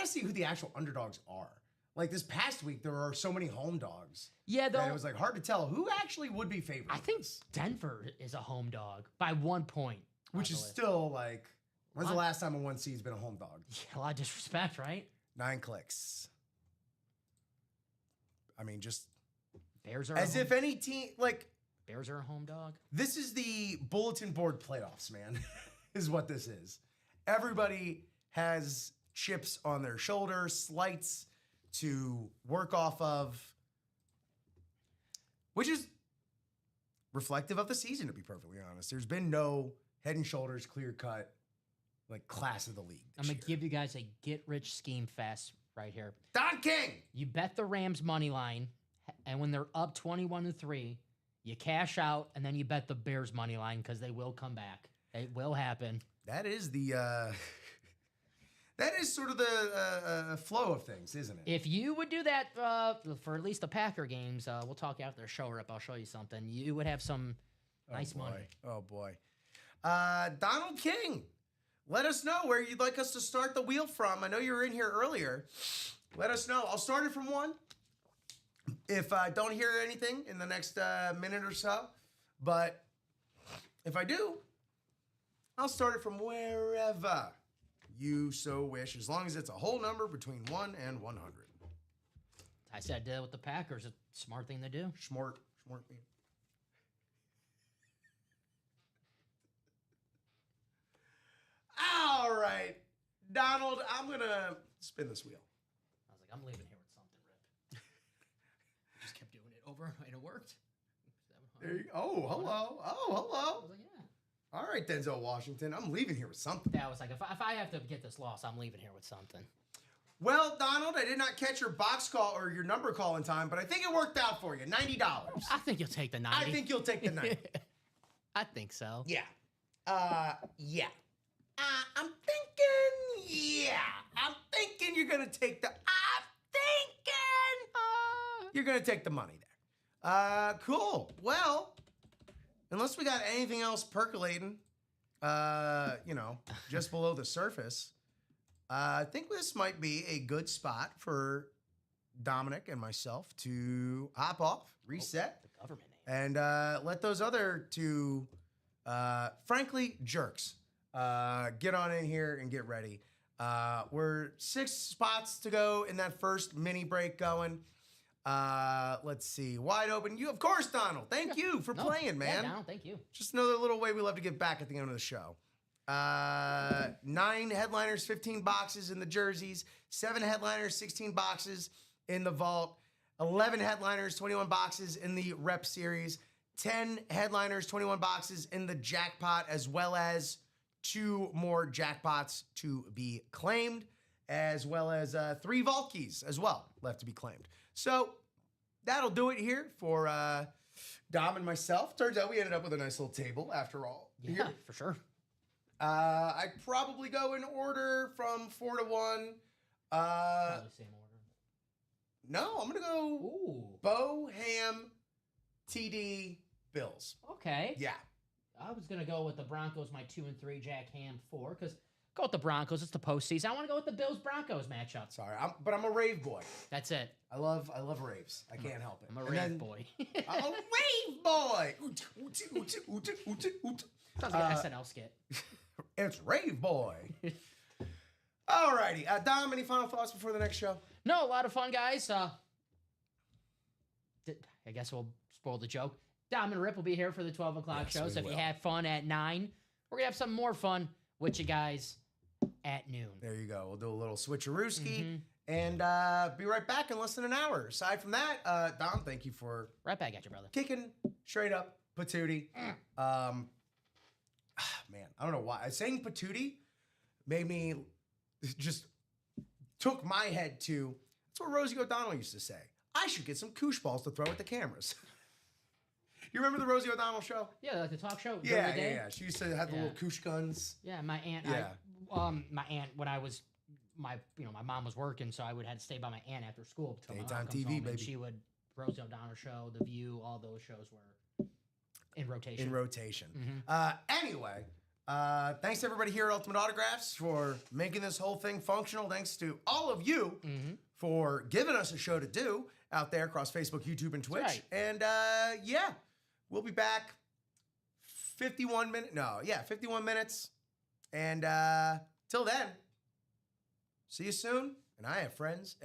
see who the actual underdogs are. Like this past week, there are so many home dogs. Yeah, though. That it was like hard to tell who actually would be favored. I think Denver is a home dog by 1 point. which is still like, when's the last time a 1 seed's been a home dog? Yeah, a lot of disrespect, right? 9 clicks. I mean, just Bears are as if any team like. Bears are a home dog. This is the bulletin board playoffs, man, is what this is. Everybody has chips on their shoulders, slights to work off of, which is reflective of the season, to be perfectly honest. There's been no head and shoulders, clear cut, like class of the league. I'm going to give you guys a get-rich scheme fast right here. Don King! You bet the Rams money line, and when they're up 21-3, you cash out, and then you bet the Bears money line because they will come back. It will happen. That is the that is sort of the flow of things, isn't it? If you would do that for at least the Packer games, we'll talk after the show, Rip. I'll show you something. You would have some nice money. Oh, boy. Donald King, let us know where you'd like us to start the wheel from. I know you were in here earlier. Let us know. I'll start it from 1. If I don't hear anything in the next minute or so, but if I do, I'll start it from wherever you so wish, as long as it's a whole number between 1 and 100. I said with the Packers, a smart thing to do. Smart. All right, Donald, I'm going to spin this wheel. I was like, I'm leaving here with something, Rip. I just kept doing it over, and it worked. There you go. Oh, hello. I was like, yeah. All right, Denzel Washington, I'm leaving here with something. That was like, if I have to get this loss, I'm leaving here with something. Well, Donald, I did not catch your box call or your number call in time, but I think it worked out for you. $90. I think you'll take the 90. I think you'll take the 90. I think so. Yeah. Yeah. I'm thinking you're going to take the... You're going to take the money there. Cool. Well, unless we got anything else percolating, just below the surface, I think this might be a good spot for Dominic and myself to hop off, reset, The government name. and let those other two, frankly, jerks, Get on in here and get ready. We're 6 spots to go in that first mini break going. Let's see. Wide open. You, of course, Donald. Thank you for playing, man. Yeah, Donald, thank you. Just another little way we love to give back at the end of the show. 9 headliners, 15 boxes in the jerseys. 7 headliners, 16 boxes in the vault. 11 headliners, 21 boxes in the rep series. 10 headliners, 21 boxes in the jackpot, as well as 2 more jackpots to be claimed, as well as 3 vault keys as well left to be claimed. So that'll do it here for Dom and myself. Turns out we ended up with a nice little table after all. Yeah, here. for sure. I'd probably go in order from 4 to 1. Probably same order. No, I'm going to go Ooh. Bo, Ham, TD, Bills. Okay. Yeah. I was going to go with the Broncos, my 2 and 3, Jack Ham 4, because go with the Broncos. It's the postseason. I want to go with the Bills-Broncos matchup. Sorry, but I'm a rave boy. That's it. I love raves. I can't help it. I'm a rave boy. I'm a rave boy. Sounds like an SNL skit. It's rave boy. Alrighty. Dom, any final thoughts before the next show? No, a lot of fun, guys. I guess we'll spoil the joke. Dom and Rip will be here for the 12 o'clock Yes, show. So if we you will. had fun at 9, we're going to have some more fun with you guys at noon. There you go. We'll do a little switcherooski and be right back in less than an hour. Aside from that, Dom, thank you for Right back at you, brother. kicking straight up patootie. Man, I don't know why. Saying patootie made me just took my head to, that's what Rosie O'Donnell used to say. I should get some koosh balls to throw at the cameras. You remember the Rosie O'Donnell show? Yeah, like the talk show. during Yeah, the day. yeah. She used to have the little koosh guns. Yeah, my aunt. Yeah. My aunt when I was my mom was working, so I would have to stay by my aunt after school until my Daytime mom comes TV, home, and baby. she would Rosie O'Donnell show, The View, all those shows were in rotation. In rotation. Anyway, thanks to everybody here at Ultimate Autographs for making this whole thing functional. Thanks to all of you for giving us a show to do out there across Facebook, YouTube, and Twitch. right. And yeah, we'll be back 51 minutes. No, yeah, 51 minutes. And till then, see you soon. And I have friends